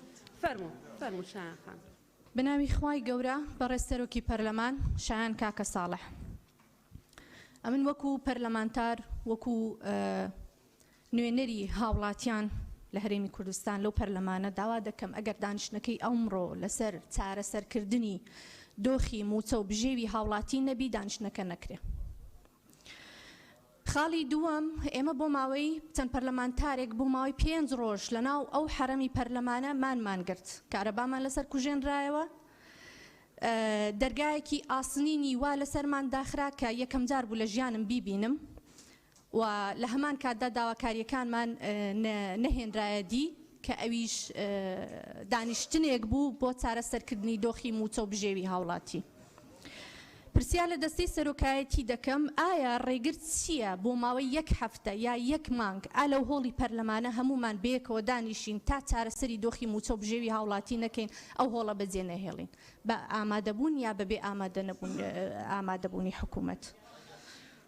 Speaker 1: فەرموو شایان خان.
Speaker 4: بناوی خوای گەورە بەڕێز سەرۆکی پەرلەمان شایان کاکە ساڵح. ئەمن وەکو پەرلەمانتار وەکو نوێنەری هاوڵاتیان لە هەرێمی کوردستان لەو پەرلەمانە داوا دەکەم ئەگەر دانیشتنەکەی ئەمڕۆ لەسەر چارەسەرکردنی دۆخی موچە و بژێوی هاوڵاتی نەبی دانیشتنەکە نەکرێ. خاڵی دووەم ئێمە بۆ ماوەی چەند پەرلەمانتارێک بۆ ماوەی 5 ڕۆژ لەناو ئەو حرەمی پەرلەمانە مانمان گرت کارەبامان لەسەر کوژێنرایەوە دەرگایەکی ئاسنینی وا لەسەرمان داخرا کە یەکەم جار بوو لە ژیانم بیبینم و لە هەمان کاتدا داواکاریەکانمان نەهێنرایە دی کە ئەویش دانیشتنێک بوو بۆ چارەسەرکردنی دۆخی موچە و بژێوی هاوڵاتی. پرسیار لە دەستەی سەرۆکایەتی دەکەم ئایا ڕێگرت چییە بۆ ماوەی 1 هەفتە یا 1 مانگ ئالەو هۆڵی پەرلەمانە هەمومان بەیەکەوە دانیشین تا چارەسەری دۆخی موچە و بژێوی هاوڵاتی نەکەین ئەو هۆڵە بەجێ نەهێڵین بە ئامادەبوون یا بەبێ ئامادەبوونی حکوومەت.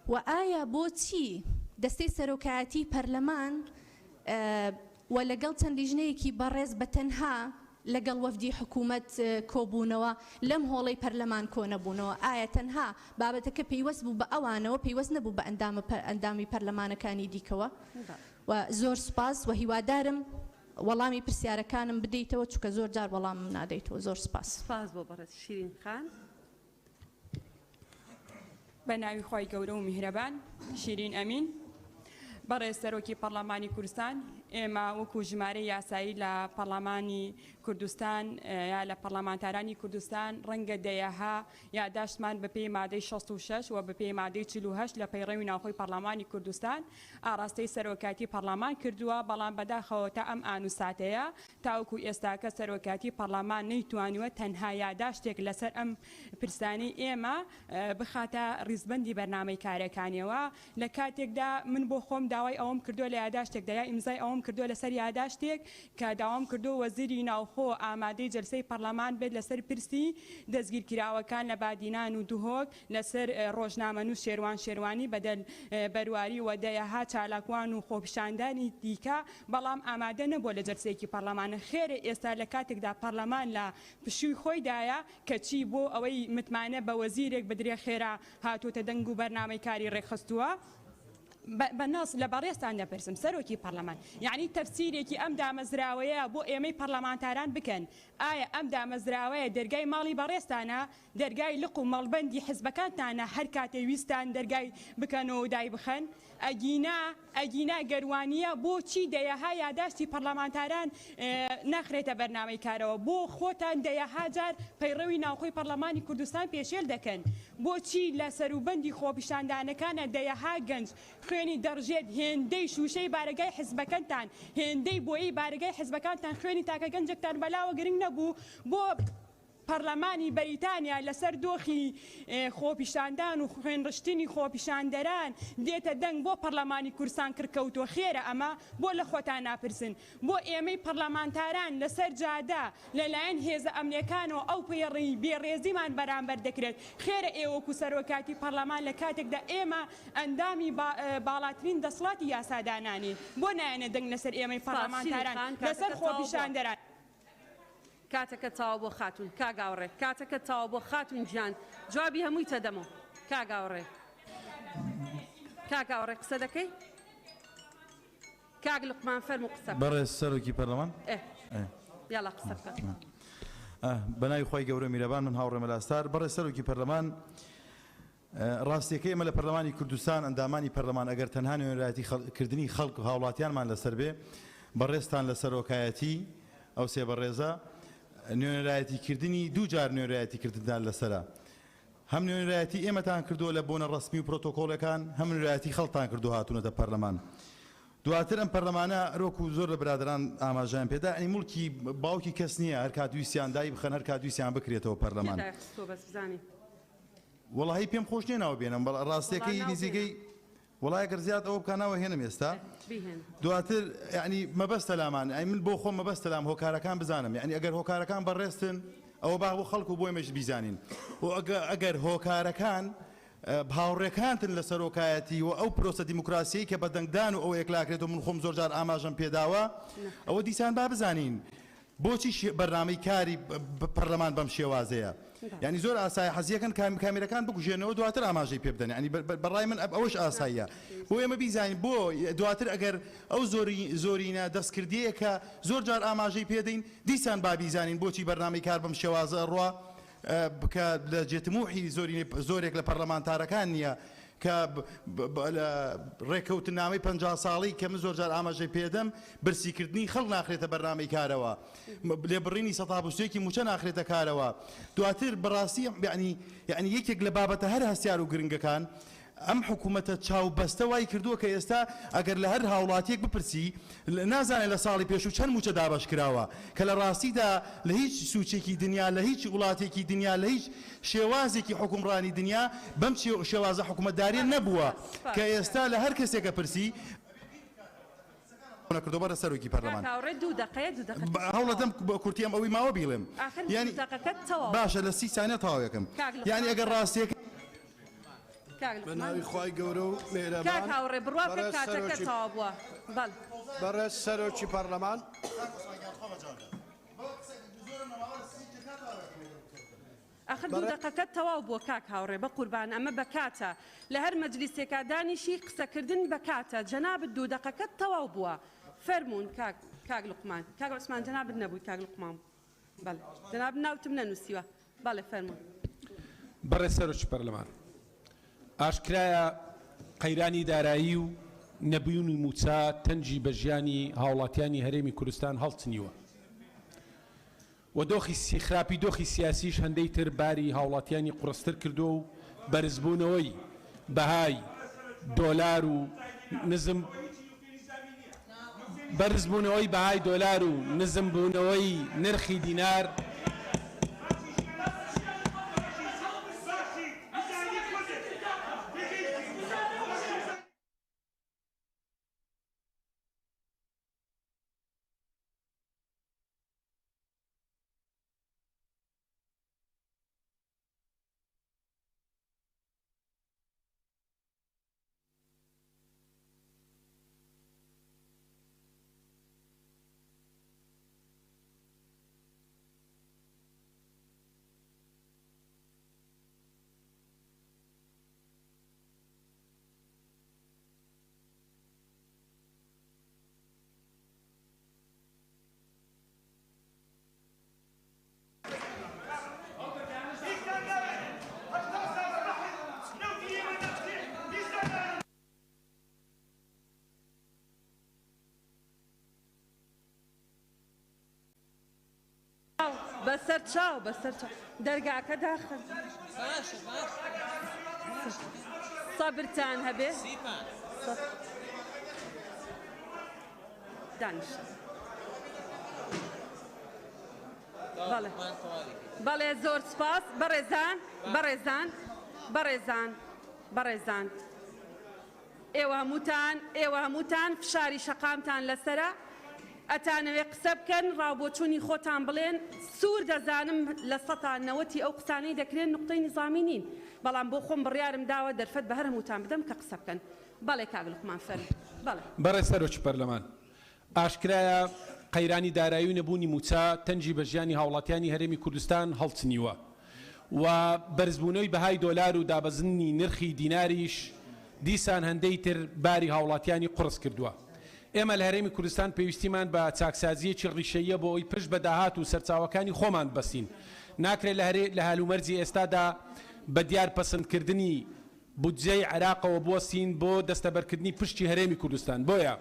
Speaker 4: و ئایا بۆچی دەستەی سەرۆکایەتی پەرلەمان و لەگەڵ چەند لیژنەیەکی بەڕێز بەتەنها لەگەڵ وەفدی حکوومەت کۆبوونەوە لەم هۆڵەی پەرلەمان کۆنەبوونەوە ئایا تەنها بابەتەکە پێیوەست بوو بە ئەوانەوە پێیوەست نەبوو بە ئەندامی پەرلەمانەکانی دیکەوە. و زۆر سپاس و هیوادارم وەڵامی پرسیارەکانم بدەیتەوە چونکە زۆر جار وەڵامم نادەیتەوە. زۆر سپاس.
Speaker 1: سپاس بۆ بەڕێز شیرین خان.
Speaker 5: بە ناوی خۆی گەورە و میهرەبان شیرین ئەمین بەڕێز سەرۆکی پەرلەمانی کوردستان ئێمە وەکو ژمارە یاسایی لە پەرلەمانی کوردستان یا لە پەرلەمانتارانی کوردستان ڕەنگە دەیەها یاداشتمان بە پێی مادەی 66 و بە پێی مادەی 48 لە پەیڕەوی ناوخۆی پەرلەمانی کوردستان ئاراستەی سەرۆکاتی پەرلەمان کردووە بەڵام بەداخەوە تا ئەم ئانوساتەیە تاوەکو ئێستاکە سەرۆکاتی پەرلەمان نەیتوانیوە تەنها یاداشتێک لەسەر ئەم پرسانی ئێمە بخاتە ڕیزبەندی بەرنامەی کارەکانیەوە لە کاتێکدا من بۆ خۆم داوای ئەوم کردو لە یاداشتێکدا یا ئیمزای ئەوم کردو لەسەر یاداشتێک کە داوام کردو وەزیری ناوخۆ ئامادەی جەلسەی پەرلەمان بێت لەسەر پرسی دەستگیرکراوەکان لە بادینان و دوهۆک لەسەر ڕۆژنامە و شێروانی بەدەل بەرواری و دەیەها چالاکوان و خۆپیشاندانی دیکە بەڵام ئامادە نەبووە لە جەلسەیەکی پەرلەمانە. خێرە ئێستا لە کاتێکدا پەرلەمان لە پشووی خۆیدایە کە چی بۆ ئەوەی متمانە بە وەزیرێک بدرێ خێرا هاتوۆتە دەنگ و بەرنامەی کاری ڕێکخستووە. بەناس لە بەڕێستان دەپرسم سەرۆکی پەرلەمان یعنی تەفسیرێکی ئەم دامەزراوەیە بۆ ئێمەی پەرلەمانتاران بکەن ئایا ئەم دامەزراوەیە دەرگای ماڵی بەڕێستانە دەرگای لق و مەڵبەندی حزبەکانتانە هەر کاتێ ویستان دەرگای بکەنەوە دای بخەن ئەگینا گەروانیە بۆچی دەیەها یاداشتی پەرلەمانتاران نەخرێتە بەرنامەی کارەوە بۆ خۆتان دەیەها جار پەیڕەوی ناوخۆی پەرلەمانی کوردستان پێشێل دەکەن بۆچی لە سەروبەندی خۆپیشاندانەکانە دەیەها گەنج خوێنی دەڕژێت هێندەی شوشەی بارگای حزبەکەتان هێندەی بۆیی بارگای حزبەکانتان خوێنی تاکە گەنجێکتان بەلاوە گرنگ نەبوو بۆ پەرلەمانی بەریتانیا لەسەر دۆخی خۆپیشاندان و خوێنڕشتنی خۆپیشاندەران دێتە دەنگ بۆ پەرلەمانی کوردستان کردکەوتوە خێرە ئەمە بۆ لە خۆتان ناپرسن بۆ ئێمەی پەرلەمانتاران لەسەر جادا لەلایەن هێزە ئەمنیەکانەوە ئەو پێڕی بێڕێزیمان بەرامبەر دەکرێت خێرە ئێوەکو سەرۆکاتی پەرلەمان لە کاتێکدا ئێمە ئەندامی باڵاترین دەسڵاتی یاسادانانی بۆ نایەنە دەنگ لەسەر ئێمەی پەرلەمانتاران لەسەر خۆپیشاندەران.
Speaker 1: کاتەکە تاوا بۆ خاتون کاگاوڕێ کاتەکە تاوا بۆ خاتون گیان جوابی هەمووی تەدەمەوە کاگاوڕێ قسە دەکەی کاگ لقمان فەرموو قسە
Speaker 23: بەڕێز سەرۆکی پەرلەمان
Speaker 1: یاڵا قسە بکە.
Speaker 23: بەناوی خۆی گەورە میرەبان من هاوڕێمە لاستار بەڕێز سەرۆکی پەرلەمان ڕاستیەکەی ئێمە لە پەرلەمانی کوردستان ئەندامانی پەرلەمان ئەگەر تەنها نوێنەرایەتی کردنی خەڵک و هاوڵاتیانمان لەسەر بێ بەڕێستان لە سەرۆکایەتی ئەو سێ بەڕێزە نوێنەرایەتیکردنی دوو جار نوێنەرایەتیکردنتان لەسرە هەم نوێنەرایەتی ئێمەتان کردووە لە بۆنە ڕسمی و پرۆتۆکۆڵەکان هەم نوێنەرایەتی خەڵتان کردو هاتوونەتە پەرلەمان دواتر ئەم پەرلەمانە ڕۆک و زۆر لە برادران ئاماژیان پێدا ئەنی مولکی باوکی کەس نییە هەر کاتویسیان دای بخەن هەر کاتویسیان بکرێتەوە پەرلەمان وەڵاهی پێم خۆش نێناوە بێنم بەڵ ڕاستیەکەی نزیگەی وڵای گەر زیاد ئەوە بکانەوە هێنم ئێستا دواتر ینی مەبەستە لامان ئەی من بۆ خۆم مەبەستە لام هۆکارەکان بزانم یعنی ئەگەر هۆکارەکان بەڕێستن ئەوە با بۆ خەڵک و بۆی مەش بیزانین و ئەگەر هۆکارەکان هاوڕێکانتن لە سەرۆکایەتی و ئەو پرۆسە دیموکراسی کە بەدەنگدان و ئەو یەکلاکرێت و من خۆم زۆر جار ئاماژەم پێداوە ئەوە دیسان با بزانین بۆچی بەرنامەی کاری پەرلەمان بەم شێوازەیە یعنی زۆر ئاسایە حەزیەکەن کامێرەکان بکوژێنەوە دواتر ئاماژەی پێ بدەن ینی بەڕای من ئەوەش ئاساییە بۆ ئێمە بیزانین بۆ دواتر ئەگەر ئەو زۆرینە دەستکردیە کە زۆر جار ئاماژەی پێدەین دیسان با بیزانین بۆچی بەرنامەی کار بەم شێوازە ڕوا بکە لە جێتموحی زۆرێک لە پەرلەمانتارەکان نییە کە ڕێکەوتنامەی 50 ساڵی کە من زۆر جار ئاماژەی پێدەم برسیکردنی خەڵ ناخرێتە بەرنامەی کارەوە لێبڕینی سەتابوستێکی موچە ناخرێتە کارەوە دواتر بەڕاستی یعنی یەکێک لە بابەتە هەر هەستیار و گرنگەکان ئەم حکوومەتە چاوبەستە وای کردووە کە ئێستا ئەگەر لە هەر هاوڵاتیەک بپرسی نازانێت لە ساڵی پێشوو چەند موچە دابش کراوە کە لە ڕاستیدا لە هیچ سوچێکی دنیا لە هیچ وڵاتێکی دنیا لە هیچ شێوازێکی حکومڕانی دنیا بەم شێوازە حکوومەتداریە نەبووە کە ئێستا لە هەر کەسێکە پرسی نەکردو بەرە سەرۆکی پەرلەمان هەوڵەدەم کورتیم ئەوەی ماوە بیڵێم یعنی باشە لە 30 ثانیە تەواو یەکەم یعنی ئەگەر ڕاستیەکە
Speaker 9: بەناوی خوای گەورە و مێرەبان
Speaker 1: کاک هاوڕێ بڕوا پێ کاتەکە تەواو بووە
Speaker 9: بەڕێز سەرۆکی پەرلەمان
Speaker 1: ئەخر دوو دەقەکەت تەواو بووە کاک هاوڕێ بە قوربان ئەمە بەکاتە لە هەر مەجلیسێکا دانیشی قسەکردن بەکاتە جەنابەت دوو دەقەکەت تەواو بووە فەرموون کاک لوقمان کاک عوسمان جەنابەت نەبووی کاک لوقمان بەڵێ جەناب ناوتم نەنووسیوە بەڵێ فەرموون
Speaker 6: بەڕێز سەرۆکی پەرلەمان ئاشکرایە قەیرانی دارایی و نەبوونی موچە تەنجی بە ژیانی هاوڵاتیانی هەرێمی کوردستان هەڵچنیوە و دۆخی سیخراپی دۆخی سیاسیش هەندەی تر باری هاوڵاتیانی قوڕستر کردو و بەرزبوونەوەی بەهای دۆلار و نزم بەرزبوونەوەی بەهای دۆلار و نزم بوونەوەی نرخی دینار
Speaker 1: بەسەر چاو بەسەر چاو دەرگاکە داخل سەبرتان هەبێ دانیش بەڵێ زۆر سپاس بەڕێزان ئێوە هەمووتان فشاری شەقامتان لەسرە ئەتانەوێ قسە بکەن ڕاوبۆچوونی خۆتان بڵێن سوور دەزانم لە 90 ئەو قسانەی دەکرێن نقطەی نظامی نین بەڵام بۆ خۆم بڕیارم داوە دەرفەت بە هەر هەمووتان بدەم کە قسە بکەن بەڵێ کاک لوقمان فەرموو
Speaker 6: بەڕێز سەرۆکی پەرلەمان ئاشکرایە قەیرانی دارایی و نەبوونی موچە تەنجی بە ژیانی هاوڵاتیانی هەرێمی کوردستان هەڵچنیوە و بەرزبوونەوەی بەهای دۆلار و دابەزنی نرخی دیناریش دیسان هەندەی تر باری هاوڵاتیانی قڕس کردووە ئێمە لە هەرێمی کوردستان پێویستیمان بە چاکسازیەکی ڕیشەیە بۆ ئەوی پشت بە داهات و سەرچاوەکانی خۆمان بەستین ناکرێت لە هەلومەرجی ئێستادا بە دیار پەسەندکردنی بودجەی عێراقەوە بوەستین بۆ دەستەبەرکردنی پشتی هەرێمی کوردستان بۆیە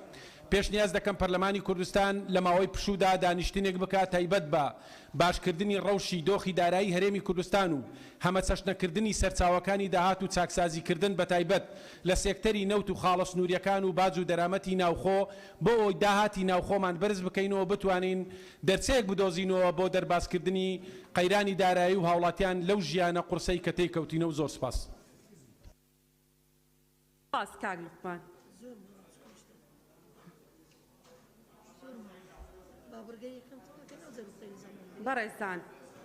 Speaker 6: پێشنیاز دەکەم پەرلەمانی کوردستان لە ماوەی پشوودا دانیشتنێک بکات تایبەت بە باشکردنی ڕەوشی دۆخی دارایی هەرێمی کوردستان و هەمە چەشنەکردنی سەرچاوەکانی داهات و چاکسازیکردن بە تایبەت لە سێکتەری نەوت و خاڵە سنووریەکان و باج و دەرامەتی ناوخۆ بۆ ئەوی داهاتی ناوخۆمان بەرز بکەینەوە بتوانین دەرچەیەک بدۆزینەوە بۆ دەرباسکردنی قەیرانی دارایی و هاوڵاتیان لەو ژیانە قورسەی کە تێکەوتینە و زۆر سپاس.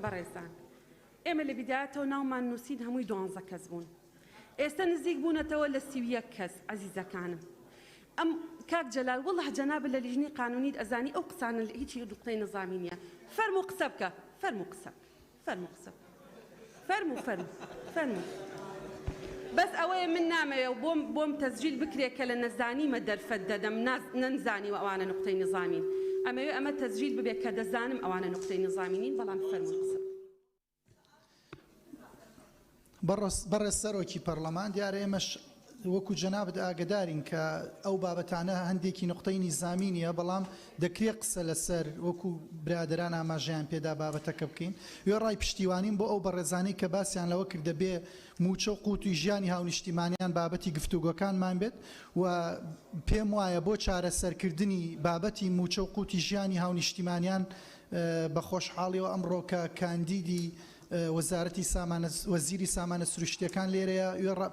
Speaker 1: بەڕێزان ئێمە لە بیدایەتەوە ناومان نووسین هەمووی 12 کەس بوون. ئێستا نزیک بوونەتەوە لە 31 کەس عەزیزەکانم. ئەم کاک جەلال وەڵڵه جەنابە لە لیژنەی قانونیت ئەزانی ئەو قسانە هیچی نوقتەی نظامی نییە. فەرموو قسە بکە، فەرموو قسە، فەرموو قسە، فەرموو. بەس ئەوەیە من نامەوێ و بۆم تەسجیل بکرێت کە لە نەزانیمە دەرفەت دەدەم نەنزانیوە ئەوانە نوقتەی نظامین. ئەمەوێ ئەمە تەسجیل ببێت کە دەزانم ئەوانە نوقتەی نظامینین بەڵام فەرموو قسە.
Speaker 7: بەڕێز سەرۆکی پەرلەمان دیارە ئێمەش وەکو جەنابەت ئاگدارین کە ئەو بابەتانە هەندێکی نوقتەی نیزامی نیە بەڵام دەکرێت قسە لەسەر وەکو برادران ئاماژەیان پێدا بابەتەکە بکەین. وێ ڕای پشتیوانیم بۆ ئەو بەڕێزانەی کە باسییان لەوە کردە بێ موچە و قووتی ژیانی هاونیشتیمانیان بابەتی گفتوگۆکانمان بێت و پێم وایە بۆ چارەسەرکردنی بابەتی موچە و قووتی ژیانی هاونیشتیمانیان بە خۆشحاڵیەوە ئەمڕۆ کە کاندیدی وەزارەتی وەزیری سامانە سروشتیەکان لێرەیە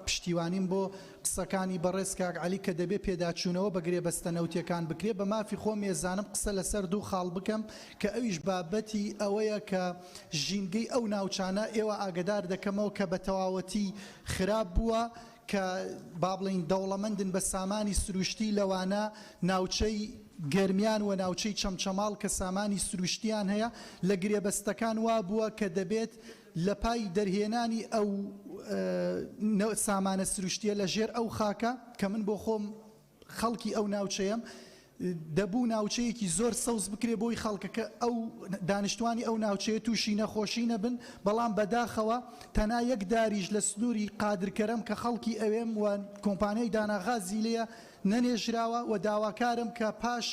Speaker 7: پشتیوانیم بۆ قسەکانی بەڕێز کاک عەلی کە دەبێ پێداچوونەوە بەگرێ بەستەنەوتیەکان بکرێ بە مافی خۆم ێزانم قسە لەسەر دوو خاڵ بکەم کە ئەویش بابەتی ئەوەیە کە ژینگەی ئەو ناوچانە ئێوە ئاگدار دەکەمەوە کە بە تەواوەتی خراپ بووە کە با بڵین دەوڵەمەندن بە سامانی سروشتی لەوانە ناوچەی گەرمیان و ناوچەی چەمچەماڵ کە سامانی سروشتیان هەیە لە گرێبەستەکان وا بووە کە دەبێت لە پای دەرهێنانی ئەو سامانە سروشتیە لە ژێر ئەو خاکە کە من بۆ خۆم خەڵکی ئەو ناوچەیەم دەبوو ناوچەیەکی زۆر سەوز بکرێ بۆی خەڵکەکە ئەو دانیشتوانی ئەو ناوچەیە تووشی نەخۆشی نەبن بەڵام بەداخەوە تەنا یەک داریش لە سنووری قادرکەرم کە خەڵکی ئەوێم و کۆمپانیای داناغازی لێە نەنێژراوە و داواکارم کە پاش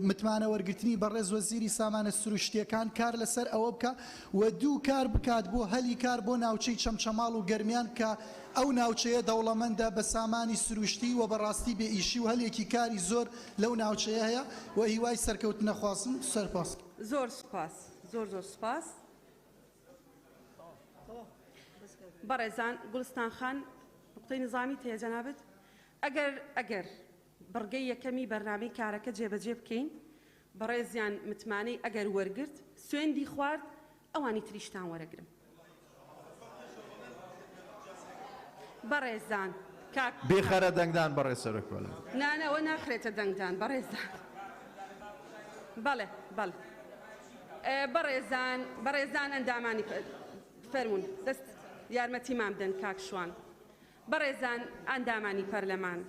Speaker 7: متمانە وەرگرتنی بەڕێز وەزیری سامانە سروشتیەکان کار لەسەر ئەوە بکە و دوو کار بکات بۆ هەلی کار بۆ ناوچەی چەمچەماڵ و گەرمیان کە ئەو ناوچەیە دەوڵەمەندە بە سامانی سروشتی و بەڕاستی بێ ئیشی و هەلێکی کاری زۆر لەو ناوچەیە هەیە و هیوای سەرکەوت نەخواستم سەرپاس.
Speaker 1: زۆر سپاس، زۆر سپاس. بەڕێزان گوڵستان خان نوقتەی نظامی هەیە جەنابەت؟ ئەگەر بڕگەی یەکەمی بەرنامەی کارەکە جێبەجێ بکەین بەڕێزیان متمانەی ئەگەر وەرگرت سوێندی خوارد ئەوانی تریشتان وەرەگرم. بەڕێزان
Speaker 8: بێخەرە دەنگدان بەڕێز سەرۆکی
Speaker 1: نانەوە ناخرێتە دەنگدان بەڕێزان. بەڵێ بەڕێزان ئەندامانی فەرمونون دەست یارمەتیمان بدەن کاک شوان. بەڕێزان ئەندامانی پەرلەمان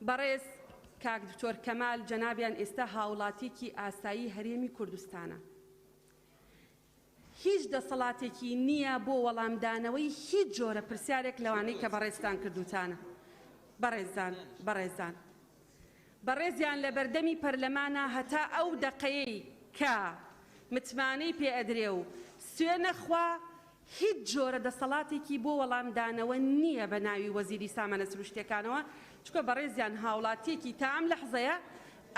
Speaker 1: بەڕێز کاک دکتۆر کەمال جەنابیان ئێستا هاوڵاتێکی ئاسایی هەرێمی کوردستانە. هیچ دەسەڵاتێکی نییە بۆ وەڵامدانەوەی هیچ جۆرە پرسیارێک لەوانەی کە بەڕێزتان کردوتانە. بەڕێزیان لە بەردەمی پەرلەمانە هەتا ئەو دەقەیەی کە متمانەی پێ ئەدرێ و سوێنە خوا هیچ جۆرە دەسەڵاتێکی بۆ وەڵامدانەوە نییە بە ناوی وەزیری سامانە سروشتیەکانەوە چکە بەڕێزیان هاوڵاتیەکی تا ئەم لەحزەیە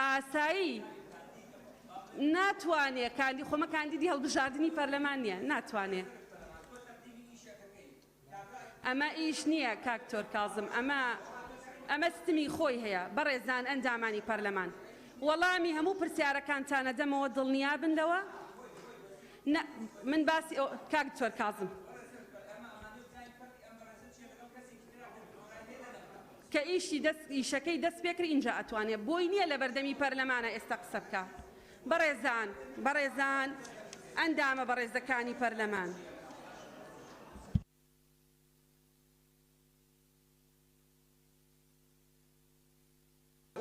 Speaker 1: ئاسایی ناتوانێت خۆمە کاندیدی هەڵبژاردننی پەرلەمان نییە ناتوانێت. ئەمە ئیش نییە کاکتۆر کازم ئەمە ستمی خۆی هەیە. بەڕێزان ئەندامانی پەرلەمان وەڵامی هەموو پرسیارەکانتانە دەمەوە دڵنیا بنەوە. من باسی کاکتۆر کازم کە ئیشەکەی دەست پێکرد اینجا ئەتوانێت بۆی نییە لە بەردەمی پەرلەمانە ئێستا قسە بکە. بەڕێزان ئەندامە بەڕێزەکانی پەرلەمان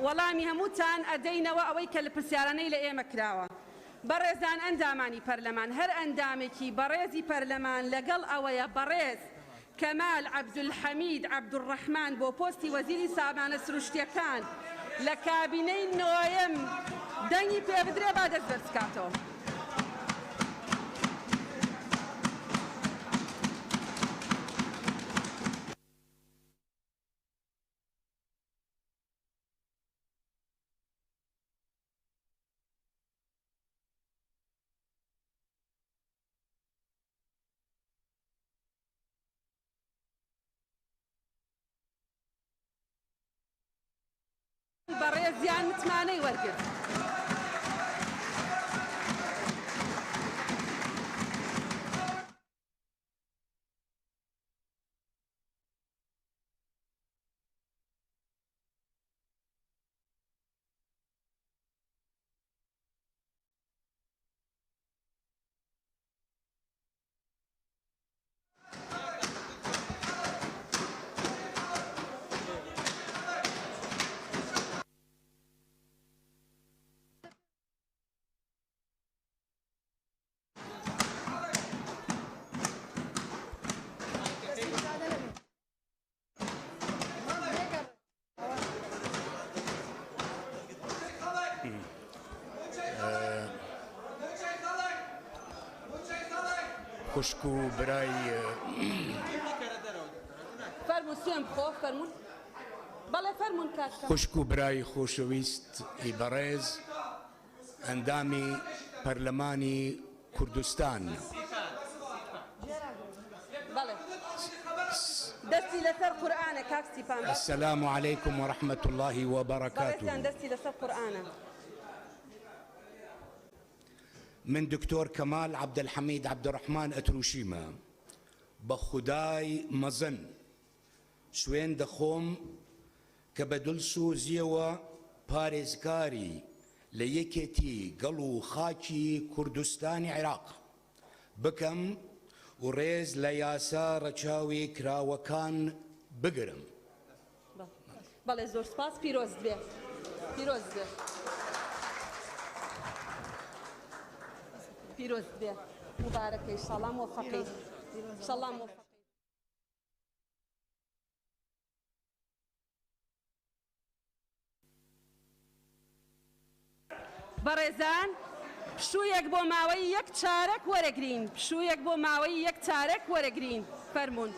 Speaker 1: وەڵامی هەمووتان ئەدەینەوە ئەوەی کە لە پرسیارانەی لە ئێمە کراوە. بەڕێزان ئەندامانی پەرلەمان هەر ئەندامێکی بەڕێزی پەرلەمان لەگەڵ ئەوەیە بەڕێز کەمال عەبدولحەمید عەبدوڕەحمان بۆ پۆستی وەزیری سامانە سروشتیەکان لە کابینەی نۆیەم دەنگی پێ بدرێ با دەست بەرز بکاتەوە. بەڕێزیان متمانەی وەرگرت.
Speaker 10: خوشک و برای
Speaker 1: فەرموو سوێن بخۆ فەرموون بەڵێ فەرموون کاکە
Speaker 10: خوشک و برای خۆشەویست بەڕێز ئەندامی پەرلەمانی کوردستان
Speaker 1: بەڵێ دەستی لەسەر قورئانە کاک سیپان
Speaker 10: السلام علیکم ورحمة الله وبركاته.
Speaker 1: بەڕێزیان دەستی لەسەر قورئانە.
Speaker 10: من دكتور كمال عبد الحميد عبد الرحمن أتروشيما بخداي مزن سوين دخوم كبدلسو زيوا باريزكاري ليكتي قلو خاكي كردستان عراق بكم وريز لياسا رچاوي كراوكان بقرم.
Speaker 1: بەڵێ زۆر سپاس پیرۆز بێ پیرۆز بێ پیرۆز بێ مبارەکە ئینشاءالله موفقی ئینشاءالله موفقی. بەڕێزان پشوویەک بۆ ماوەی یەک چارەک وەرەگرین پشوویەک بۆ ماوەی یەک چارەک وەرەگرین فەرموون.